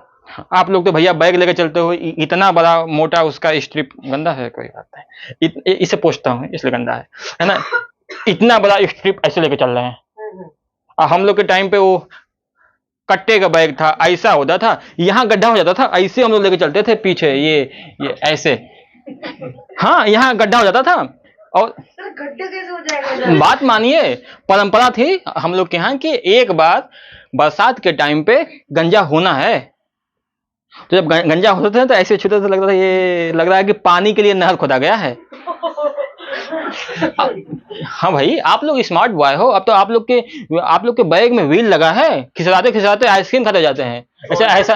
आप लोग तो भैया बैग लेकर चलते हो, इतना बड़ा मोटा उसका स्ट्रिप, गंदा है कोई बात नहीं, इसे पूछता हूँ इसलिए गंदा है ना। इतना बड़ा स्ट्रिप ऐसे लेकर चल रहे हैं। और हम लोग के टाइम पे वो कट्टे का बैग था, ऐसा होता था, यहाँ गड्ढा हो जाता था, ऐसे हम लोग लेके चलते थे पीछे, ये ऐसे। हाँ, यहाँ गड्ढा हो जाता था। और सर गड्ढे कैसे हो जाएगा? बात मानिए, परंपरा थी हम लोग के यहाँ कि एक बार बरसात के टाइम पे गंजा होना है। तो जब गंजा होता था तो ऐसे छूते थे, लगता था ये लग रहा है कि पानी के लिए नहर खोदा गया है। हाँ भाई, आप लोग स्मार्ट बॉय हो। अब तो आप लोग के बैग में व्हील लगा है, खिसराते खिसराते आइसक्रीम खाते जाते हैं। ऐसा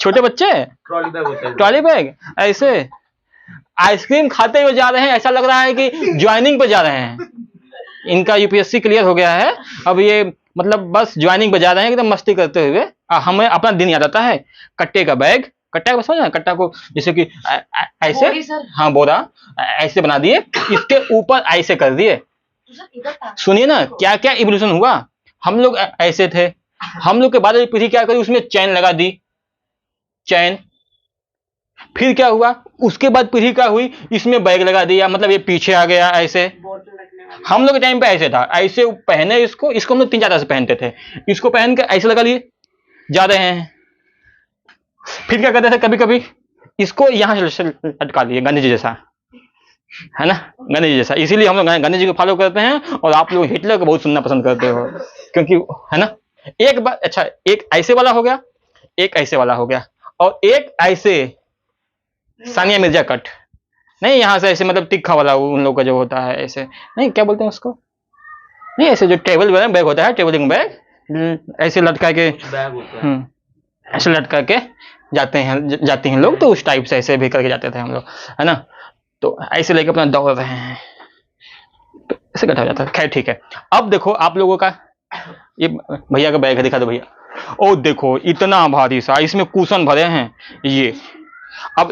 छोटे बच्चे ट्रॉली बैग होता है। ट्रॉली बैग ऐसे आइसक्रीम खाते हुए जा रहे हैं, ऐसा लग रहा है कि ज्वाइनिंग पे जा रहे हैं। इनका यूपीएससी क्लियर हो गया है, अब ये मतलब बस ज्वाइनिंग पे जा रहे हैं एकदम मस्ती करते हुए। हमें अपना दिन याद आता है। कट्टे का बैग, कट्टा का समझ, कट्टा को जैसे कि ऐसे, हाँ बोरा ऐसे बना दिए, इसके ऊपर ऐसे कर दिए। सुनिए ना, क्या क्या इवोल्यूशन हुआ। हम लोग ऐसे थे, हम लोग के बाद पीढ़ी क्या करी, उसमें चैन लगा दी, चैन। फिर क्या हुआ, उसके बाद पीढ़ी क्या हुई, इसमें बैग लगा दिया, मतलब ये पीछे आ गया ऐसे। बोतल रखने वाली। हम लोग के टाइम पे ऐसे था, ऐसे पहने इसको हम लोग 3-4 से पहनते थे, इसको पहन के ऐसे लगा लिए जा रहे हैं। फिर क्या करते थे, कभी कभी इसको यहाँ से लटका लिए गांधी जी जैसा, है ना, गांधी जी जैसा। इसीलिए हम लोग गांधी जी को फॉलो करते हैं, और आप लोग हिटलर को बहुत सुनना पसंद करते हो, क्योंकि, है ना। एक बार, अच्छा, एक ऐसे वाला हो गया, एक ऐसे वाला हो गया, और एक ऐसे सानिया मिर्जा कट, नहीं यहाँ से ऐसे, मतलब तिखा वाला उन लोग का जो होता है ऐसे, नहीं क्या बोलते हैं उसको, नहीं ऐसे जो टेबल बैग होता है, ट्रेवलिंग बैग, ऐसे लटका के, कुछ बैग होता है। ऐसे लटका के जाती हैं लोग, तो उस टाइप से ऐसे भी करके जाते थे हम लोग, है ना। तो ऐसे लेके अपना दौड़ रहे हैं, तो ऐसे कटा हो जाता है। खैर ठीक है, अब देखो आप लोगों का ये भैया का बैग है, दिखा दो भैया। ओ देखो इतना भारी सा, इसमें कुशन भरे हैं ये। अब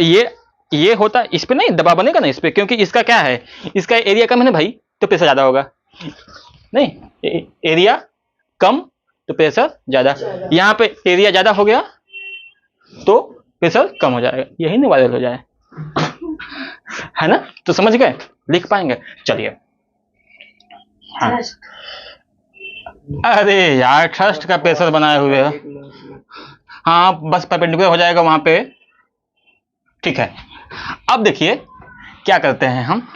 ये होता, इस पे नहीं दबाव बनेगा ना इस पे, क्योंकि इसका क्या है, इसका एरिया कम है ना भाई, तो प्रेशर ज्यादा होगा, नहीं एरिया कम तो प्रेशर ज्यादा। यहाँ पे एरिया ज्यादा हो गया तो प्रेशर कम हो जाएगा, यही ना वायरल हो जाए, है ना। तो समझ गए, लिख पाएंगे, चलिए। हाँ, अरे यार ट्रस्ट का प्रेशर बनाए हुए है, हाँ बस परपेंडिकुलर हो जाएगा वहां पे, ठीक है। अब देखिए क्या करते हैं हम,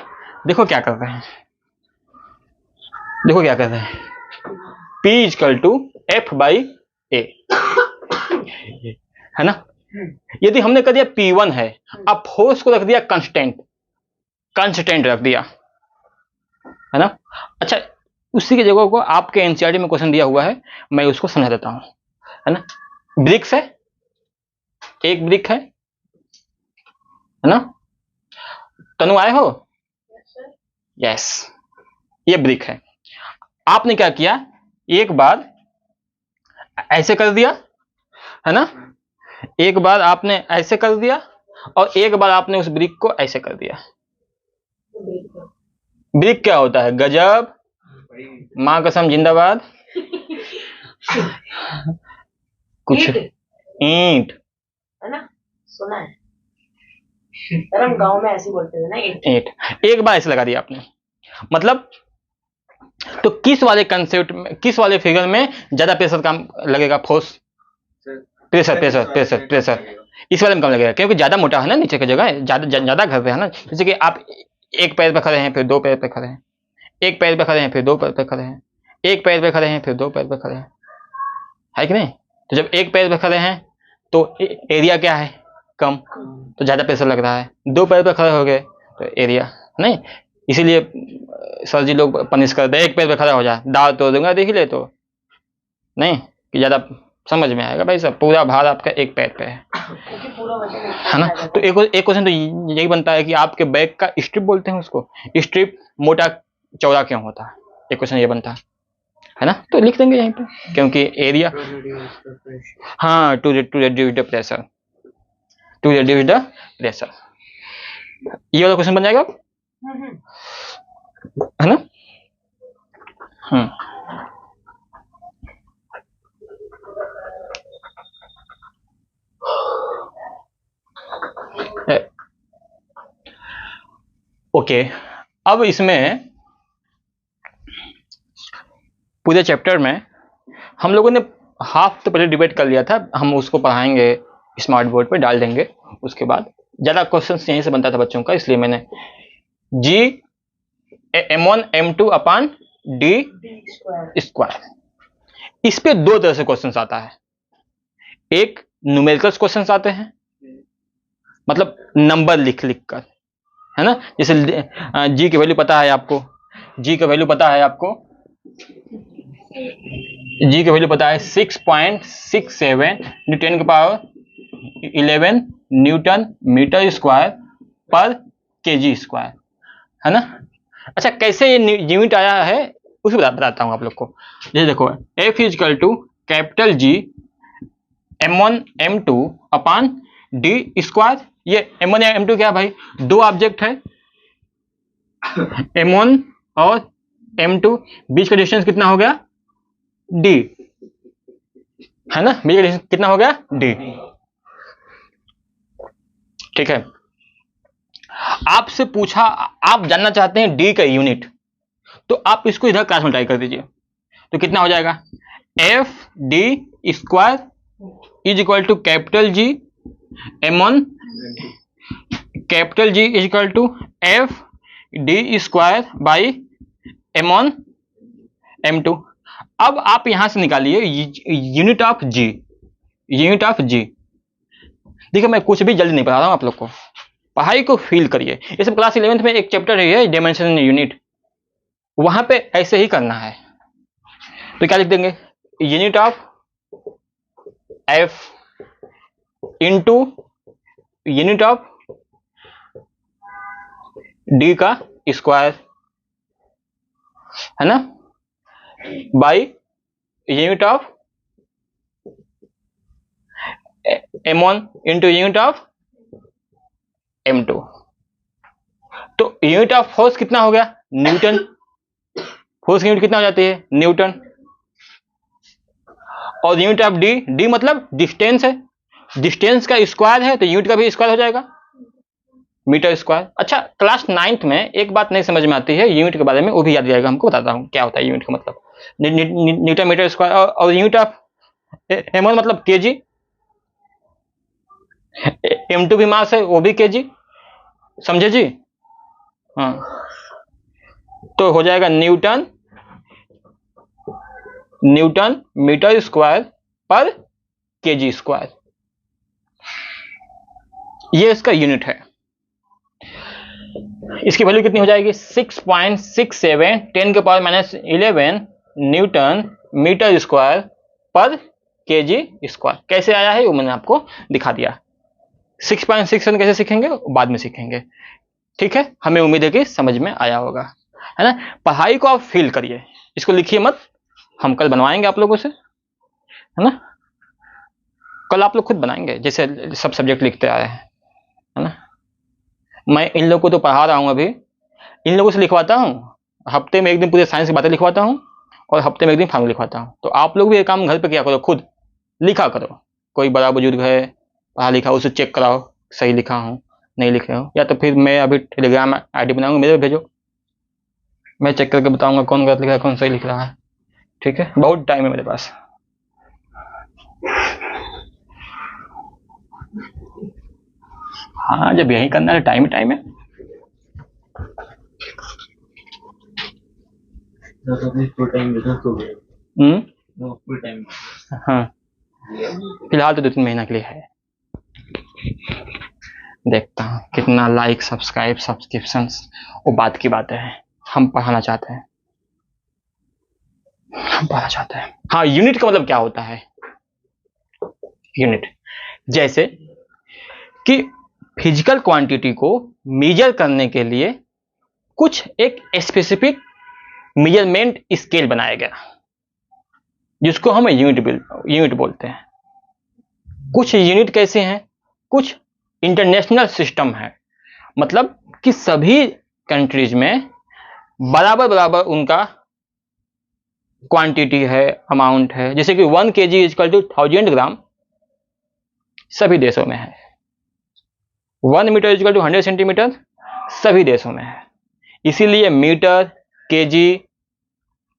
देखो क्या करते हैं, देखो क्या करते हैं, P equal to F by A, है ना। यदि हमने कर दिया P1 है, अब फोर्स को रख दिया कांस्टेंट रख दिया, है ना। अच्छा, उसी की जगह को आपके एनसीईआरटी में क्वेश्चन दिया हुआ है, मैं उसको समझा देता हूं, है ना। ब्रिक्स है, एक ब्रिक है ना, तनु आए हो, यस, ये ब्रिक है। आपने क्या किया, एक बार ऐसे कर दिया, है ना, एक बार आपने ऐसे कर दिया, और एक बार आपने उस ब्रिक को ऐसे कर दिया। ब्रिक क्या होता है, गजब, माँ कसम जिंदाबाद, कुछ ईंट, है ना, सुना है सर, हम गांव में ऐसे ही बोलते थे ना, ईंट। एक बार ऐसे लगा दिया आपने, मतलब तो किस वाले कंसेप्ट में, किस वाले फिगर में ज्यादा प्रेशर काम लगेगा, फोर्स, प्रेशर इस वाले में कम लगेगा, क्योंकि ज्यादा मोटा है ना, नीचे की जगह ज्यादा घर पे है ना। जैसे कि आप एक पैर पे खड़े हैं, फिर दो पैर पे खड़े हैं, एक पैर पे खड़े हैं, फिर दो पैर पे खड़े हैं, एक पैर पे खड़े हैं, फिर दो पैर पे खड़े हैं, है कि नहीं। तो जब एक पैर पे खड़े हैं तो एरिया क्या है, कम, तो ज्यादा प्रेशर लग रहा है। दो पैर पे खड़े हो गए तो एरिया नहीं, इसीलिए सर जी लोग पनिश करते हैं, एक पैर पे खड़ा हो जाए, दाल तोड़ दूंगा देख ले, तो नहीं कि ज्यादा समझ में आएगा भाई साहब, पूरा भार आपका एक पैर पे है ना। तो एक क्वेश्चन तो यही बनता है कि आपके बैग का स्ट्रिप बोलते हैं उसको, स्ट्रिप मोटा चौड़ा क्यों होता है, एक क्वेश्चन ये बनता है ना। तो लिख देंगे यहीं पे, क्योंकि एरिया, हाँ, to reduce the pressure, to reduce the pressure, ये वाला क्वेश्चन बन जाएगा, है ना। ओके, अब इसमें पूरे चैप्टर में हम लोगों ने हाफ तो पहले डिबेट कर लिया था, हम उसको पढ़ाएंगे स्मार्ट बोर्ड पे डाल देंगे। उसके बाद ज़्यादा क्वेश्चंस यहीं से बनता था बच्चों का, इसलिए मैंने जी m1 m2 upon D square, इस पे दो तरह से क्वेश्चंस आता है। एक न्यूमेरिकल्स क्वेश्चंस आते हैं, मतलब नंबर लिख कर, है ना। जैसे जी की वैल्यू पता है आपको, जी का वैल्यू पता है आपको, जी की वैल्यू पता है 6.67 न्यूटन के पावर 11 न्यूटन मीटर स्क्वायर पर केजी स्क्वायर, है ना। अच्छा, कैसे ये यूनिट आया है उसे बताता हूँ आप लोग को। जैसे देखो, F equal to capital G m1 m2 upon D square. ये m1 या m2 क्या है भाई, दो ऑब्जेक्ट है, m1 और m2, बीच का डिस्टेंस कितना हो गया, d, है ना, बीच का डिस्टेंस कितना हो गया, d। ठीक है, आपसे पूछा, आप जानना चाहते हैं डी का यूनिट, तो आप इसको इधर क्रॉस मल्टीप्लाई कर दीजिए, तो कितना हो जाएगा, F D square is equal to capital G m1, capital G is equal to F D square by m1 m2। अब आप यहां से निकालिए unit of G, unit of G. देखिए मैं कुछ भी जल्दी नहीं पढ़ा रहा हूं आप लोग को, पढ़ाई को फील करिए। ये सब क्लास 11th में एक चैप्टर है डायमेंशन यूनिट, वहां पे ऐसे ही करना है। तो क्या लिख देंगे, unit of F into unit of D का स्क्वायर, है ना, by unit of m1 into unit of m2। तो यूनिट ऑफ फोर्स कितना हो गया, न्यूटन। फोर्स की यूनिट कितना हो जाती है, न्यूटन। और यूनिट ऑफ डी, डी मतलब डिस्टेंस है, डिस्टेंस का स्क्वायर है तो यूनिट का भी स्क्वायर हो जाएगा, मीटर स्क्वायर। अच्छा, क्लास 9th में एक बात नहीं समझ में आती है यूनिट के बारे में, वो भी याद जाएगा, हमको बताता हूँ क्या होता है यूनिट का मतलब, न्यूटन मीटर स्क्वायर। और यूनिट ऑफ m1 मतलब केजी, m2 भी मास है, वो भी केजी, समझे जी। हाँ, तो हो जाएगा न्यूटन, न्यूटन मीटर स्क्वायर पर केजी स्क्वायर, ये इसका यूनिट है। इसकी वैल्यू कितनी हो जाएगी, 6.67 10⁻⁻11 न्यूटन मीटर स्क्वायर पर केजी स्क्वायर। कैसे आया है वो मैंने आपको दिखा दिया। 6.67 कैसे सीखेंगे बाद में सीखेंगे, ठीक है। हमें उम्मीद है कि समझ में आया होगा, है ना। पढ़ाई को आप फील करिए, इसको लिखिए मत, हम कल बनवाएंगे आप लोगों से, है ना। कल आप लोग खुद बनाएंगे जैसे सब सब्जेक्ट लिखते आए हैं, है ना। मैं इन लोगों को तो पढ़ा रहा हूं, अभी इन लोगों से लिखवाता हूं, हफ्ते में एक दिन पूरे साइंस की बातें लिखवाता हूं और हफ्ते में एक दिन फार्मूला लिखवाता हूं। तो आप लोग भी ये काम घर पे किया करो, खुद लिखा करो। कोई बड़ा बुजुर्ग है पढ़ा लिखा, उसे चेक कराओ सही लिखा हूं नहीं लिखे हो, या तो फिर मैं अभी टेलीग्राम आईडी बनाऊंगा, मेरे भेजो, मैं चेक करके बताऊंगा कौन गलत लिखा है कौन सही लिख रहा है, ठीक है। बहुत टाइम है मेरे पास। हाँ, जब यही करना है टाइम ही टाइम है। फुल टाइम बिजनेस हो गया, फुल टाइम। हाँ, फिलहाल तो 2-3 महीना के लिए है। देखता हूँ कितना लाइक सब्सक्राइब सब्सक्रिप्शंस, वो बात की बात है। हम पढ़ाना चाहते हैं, हम पढ़ाना चाहते हैं। हाँ, यूनिट का मतलब क्या होता है, यूनिट जैसे कि फिजिकल क्वांटिटी को मेजर करने के लिए कुछ एक स्पेसिफिक मेजरमेंट स्केल बनाया गया, जिसको हम यूनिट बोलते हैं। कुछ यूनिट कैसे हैं, कुछ इंटरनेशनल सिस्टम है, मतलब कि सभी कंट्रीज में बराबर बराबर उनका क्वांटिटी है, अमाउंट है। जैसे कि 1 kg is equal to 1000 gram सभी देशों में है, 1 metre is equal to 100 centimetre सभी देशों में है। इसीलिए मीटर, केजी,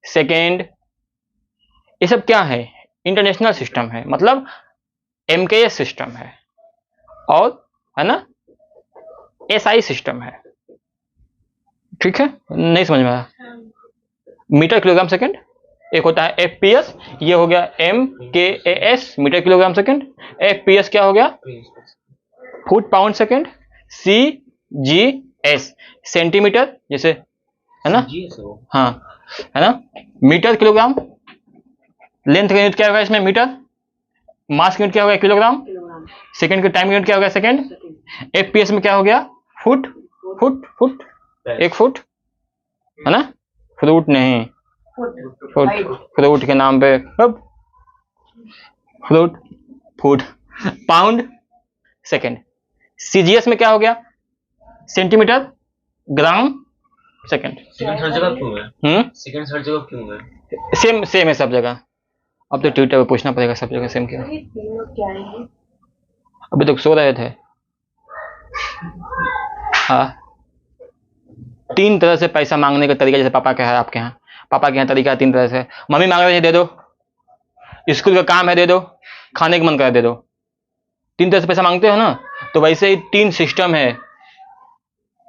सेकेंड, ये सब क्या है, इंटरनेशनल सिस्टम है, मतलब MKS सिस्टम है, और है ना SI सिस्टम है, ठीक है। नहीं समझ में आया, मीटर किलोग्राम सेकेंड, एक होता है FPS, ये हो गया MKS metre kilogram second. FPS क्या हो गया, foot pound second. CGS centimetre, जैसे है ना, हाँ है ना। मीटर किलोग्राम, लेंथ का यूनिट क्या होगा इसमें मीटर, मास का यूनिट क्या होगा किलोग्राम, सेकंड का टाइम यूनिट क्या होगा सेकंड। FPS में क्या हो गया, फुट, फुट फुट, 1 फुट, है ना। फ्रूट नहीं, फुट, फ्रूट के नाम पे fruit, foot, pound second. CGS में क्या हो गया, सेंटीमीटर, ग्राम, सेकंड। सेकंड हर जगह क्यों है, सेकंड हर जगह क्यों है, सेम है सब जगह। अब तो ट्विटर पे पूछना पड़ेगा सब जगह सेम क्यों। ये तीनों क्या है? अभी तक सो रहे थे, हाँ, 3 तरह से पैसा मांगने का तरीका, जैसे पापा का है आपके यहाँ, पापा के यहाँ तरीका है 3 तरह से। मम्मी मांग रही है दे दो, स्कूल का काम है दे दो, खाने का मन करे दे दो। 3 तरह से पैसा मांगते हो ना, तो वैसे ही 3 सिस्टम है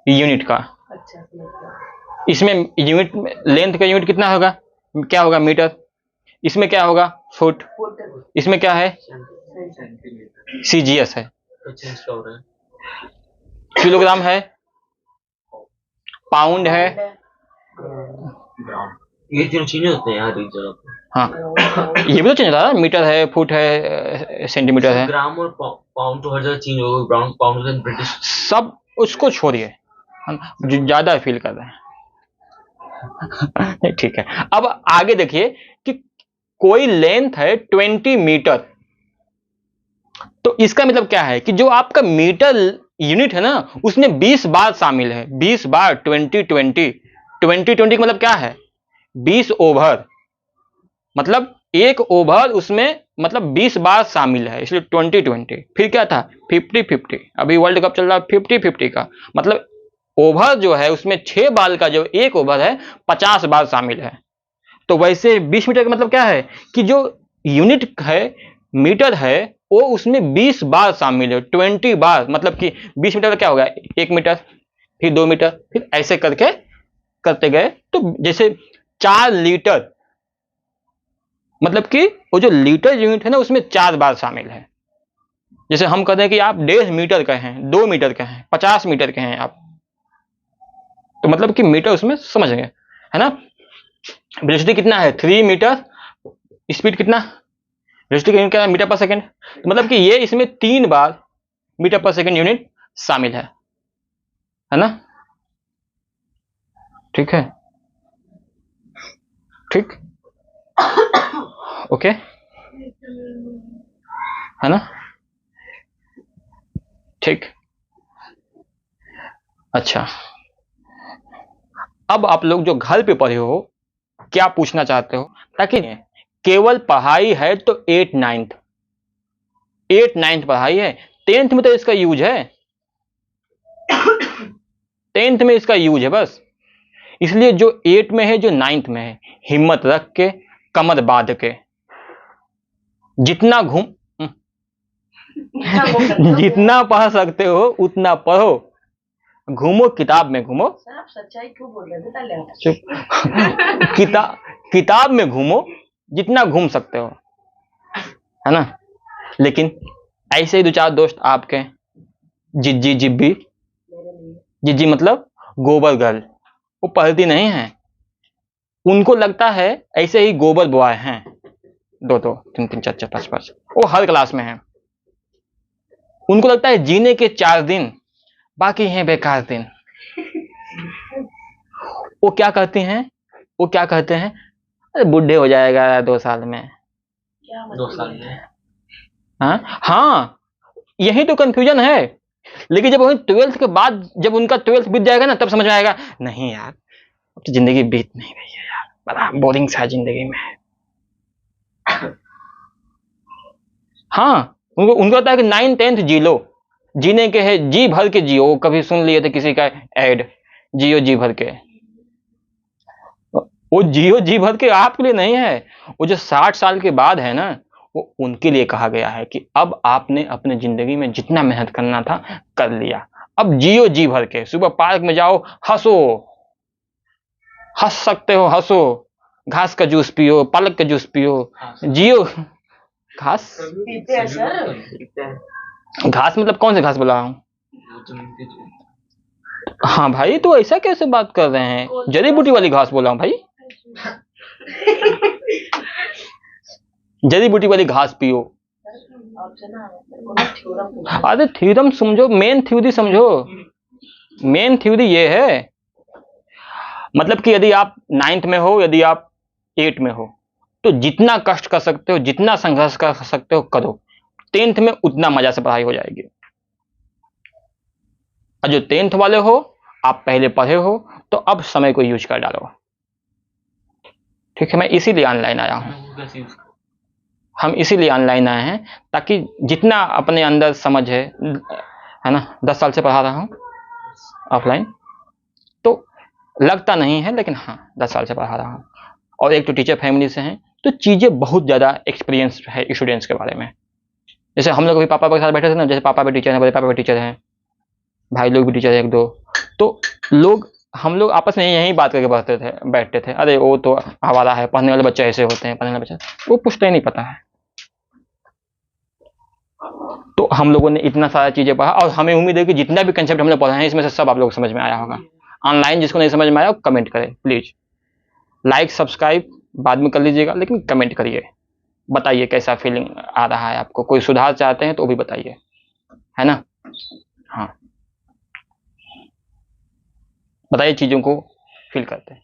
यूनिट का। अच्छा समझ गया। इसमें यूनिट, लेंथ का यूनिट कितना होगा, क्या होगा, मीटर। इसमें क्या होगा, फुट। फुट इसमें क्या है, सेंटीमीटर। सीजीएस है। तो चेंज क्या हो रहा है? किलोग्राम है, पाउंड है, ये तीनों चेंज होते हैं यार एक जगह पे। हाँ ये भी तो चेंज होता है, मीटर है, फुट है, सेंटीमीटर है, ग्राम और पाउंड तो हर जगह चेंज होगा। ग्राम पाउंड से ब्रिटिश। सब उसको छोड़िए, हम जो ज्यादा फील कर रहे हैं। ठीक है, अब आगे देखिए कि कोई लेंथ है 20 मीटर, तो इसका मतलब क्या है कि जो आपका मीटर यूनिट है ना, उसमें 20 बार शामिल है। 20 बार, 20 20 20 20 का मतलब क्या है, 20 ओवर, मतलब एक ओवर उसमें मतलब 20 बार शामिल है, इसलिए 20 20। फिर क्या था, 50 50, अभी वर्ल्ड कप चल रहा है 50 50 का, मतलब ओवर जो है उसमें 6 बार का जो एक ओवर है 50 बार शामिल है। तो वैसे 20 मीटर का मतलब क्या है कि जो यूनिट है, मीटर है, वो उसमें 20 बार शामिल है, 20 बार, मतलब कि 20 मीटर का क्या होगा, 1 मीटर, फिर 2 मीटर, फिर ऐसे करके करते गए। तो जैसे 4 लीटर, मतलब कि वो जो लीटर यूनिट है ना, उसमें 4 बार शामिल है। जैसे हम कहते हैं कि आप 1.5 मीटर के हैं, 2 मीटर के हैं, 50 मीटर के हैं आप, तो मतलब कि मीटर उसमें समझ गए, है ना। वेलोसिटी कितना है, 3 मीटर, स्पीड कितना, वेलोसिटी का यूनिट क्या है, मीटर पर सेकंड, तो मतलब कि ये इसमें 3 बार मीटर पर सेकंड यूनिट शामिल है ना। ठीक है, ठीक, ओके, है ना, ठीक। अच्छा, अब आप लोग जो घर पे पढ़े हो, क्या पूछना चाहते हो, ताकि केवल पढ़ाई है तो 8 9th पढ़ाई है, 10th में तो इसका यूज है, 10th में इसका यूज है बस। इसलिए जो 8 में है, जो 9th में है, हिम्मत रख के, कमर बांध के, जितना जितना पढ़ सकते हो उतना पढ़ो, घूमो, किताब में घूमो। सर आप सच्चाई क्यों बोल रहे थे पहले आप? चुप। किताब में घूमो जितना घूम सकते हो, है ना। लेकिन ऐसे ही 2 4 दोस्त आपके, जिज्जी जिब्बी, मेरे लिए जिज्जी मतलब गोबर गर्ल, वो पढ़ती नहीं है, उनको लगता है ऐसे ही गोबर बॉय हैं, 2 2 3 3 4 4 5 5, वो हर क्लास में है। उनको लगता है जीने के 4 दिन बाकी हैं बेकार दिन। वो क्या कहती हैं, वो क्या कहते हैं, अरे बुढ़े हो जाएगा 2 साल में। क्या 2 मतलब साल है? में। हाँ, यही तो कंफ्यूजन है। लेकिन जब वही 12th के बाद, जब उनका 12th बीत जाएगा ना, तब समझ में आएगा, नहीं यार अब तो जिंदगी बीत नहीं रही है यार, बड़ा बोरिंग सा जिंदगी में है। हाँ, उनको लगता है कि 9 10th जी लो, जीने के है जी भर के जियो। कभी सुन लिए थे किसी का एड, जियो जी भर के, वो जियो जी भर के आपके लिए नहीं है, वो जो 60 साल के बाद है ना, वो उनके लिए कहा गया है कि अब आपने अपने जिंदगी में जितना मेहनत करना था कर लिया, अब जियो जी भर के। सुबह पार्क में जाओ, हंसो, हंस सकते हो हंसो, घास का जूस पियो, पालक का जूस पियो, जियो। घास, पीते हैं सर। दिखता है घास मतलब कौन से घास बोला हूँ। वो जमीन पे जो। हाँ भाई, तो ऐसा कैसे बात कर रहे हैं, जड़ी बूटी वाली घास बोला हूँ भाई, जड़ी बूटी वाली घास पियो। आपसे ना मेरे को ना थ्योरम पूछना है। अरे थ्योरम समझो, मेन थ्योरी समझो। मेन थ्योरी ये है, मतलब कि यदि आप 9th में हो, यदि आप 8 में हो, तो जितना कष्ट कर सकते हो, जितना संघर्ष कर सकते हो करो, 10th में उतना मजा से पढ़ाई हो जाएगी। और जो 10th वाले हो, आप पहले पढ़े हो, तो अब समय को यूज कर डालो। ठीक है, मैं इसीलिए ऑनलाइन आया हूँ, कैसे यूज करो? हम इसीलिए ऑनलाइन आए हैं, ताकि जितना अपने अंदर समझ है, है ना, 10 साल से पढ़ा रहा हूँ ऑफलाइन, तो लगता नहीं है, लेकिन हाँ 10 साल से पढ़ा रहा हूँ। और एक तो टीचर फैमिली से हैं, तो चीज़ें बहुत ज़्यादा एक्सपीरियंस है स्टूडेंट्स के बारे में। जैसे हम लोग भी पापा के साथ बैठे थे ना, जैसे पापा भी टीचर हैं, बड़े पापा भी टीचर हैं, भाई लोग भी टीचर हैं एक दो, तो हम लोग आपस में यही बात करके बैठते थे, अरे वो तो आवारा है, पढ़ने वाले बच्चे ऐसे होते हैं, पढ़ने वाले बच्चे, वो पूछते ही नहीं पता है। तो हम लोगों ने इतना सारा चीज़ें पढ़ा, और हमें उम्मीद है कि जितना भी कंसेप्ट हमने पढ़ा है इसमें से सब आप लोग समझ में आया होगा। ऑनलाइन जिसको नहीं समझ में आया कमेंट करें प्लीज़, लाइक सब्सक्राइब बाद में कर लीजिएगा, लेकिन कमेंट करिए, बताइए कैसा फीलिंग आ रहा है आपको, कोई सुधार चाहते हैं तो भी बताइए, है ना। हाँ बताइए, चीज़ों को फील करते हैं।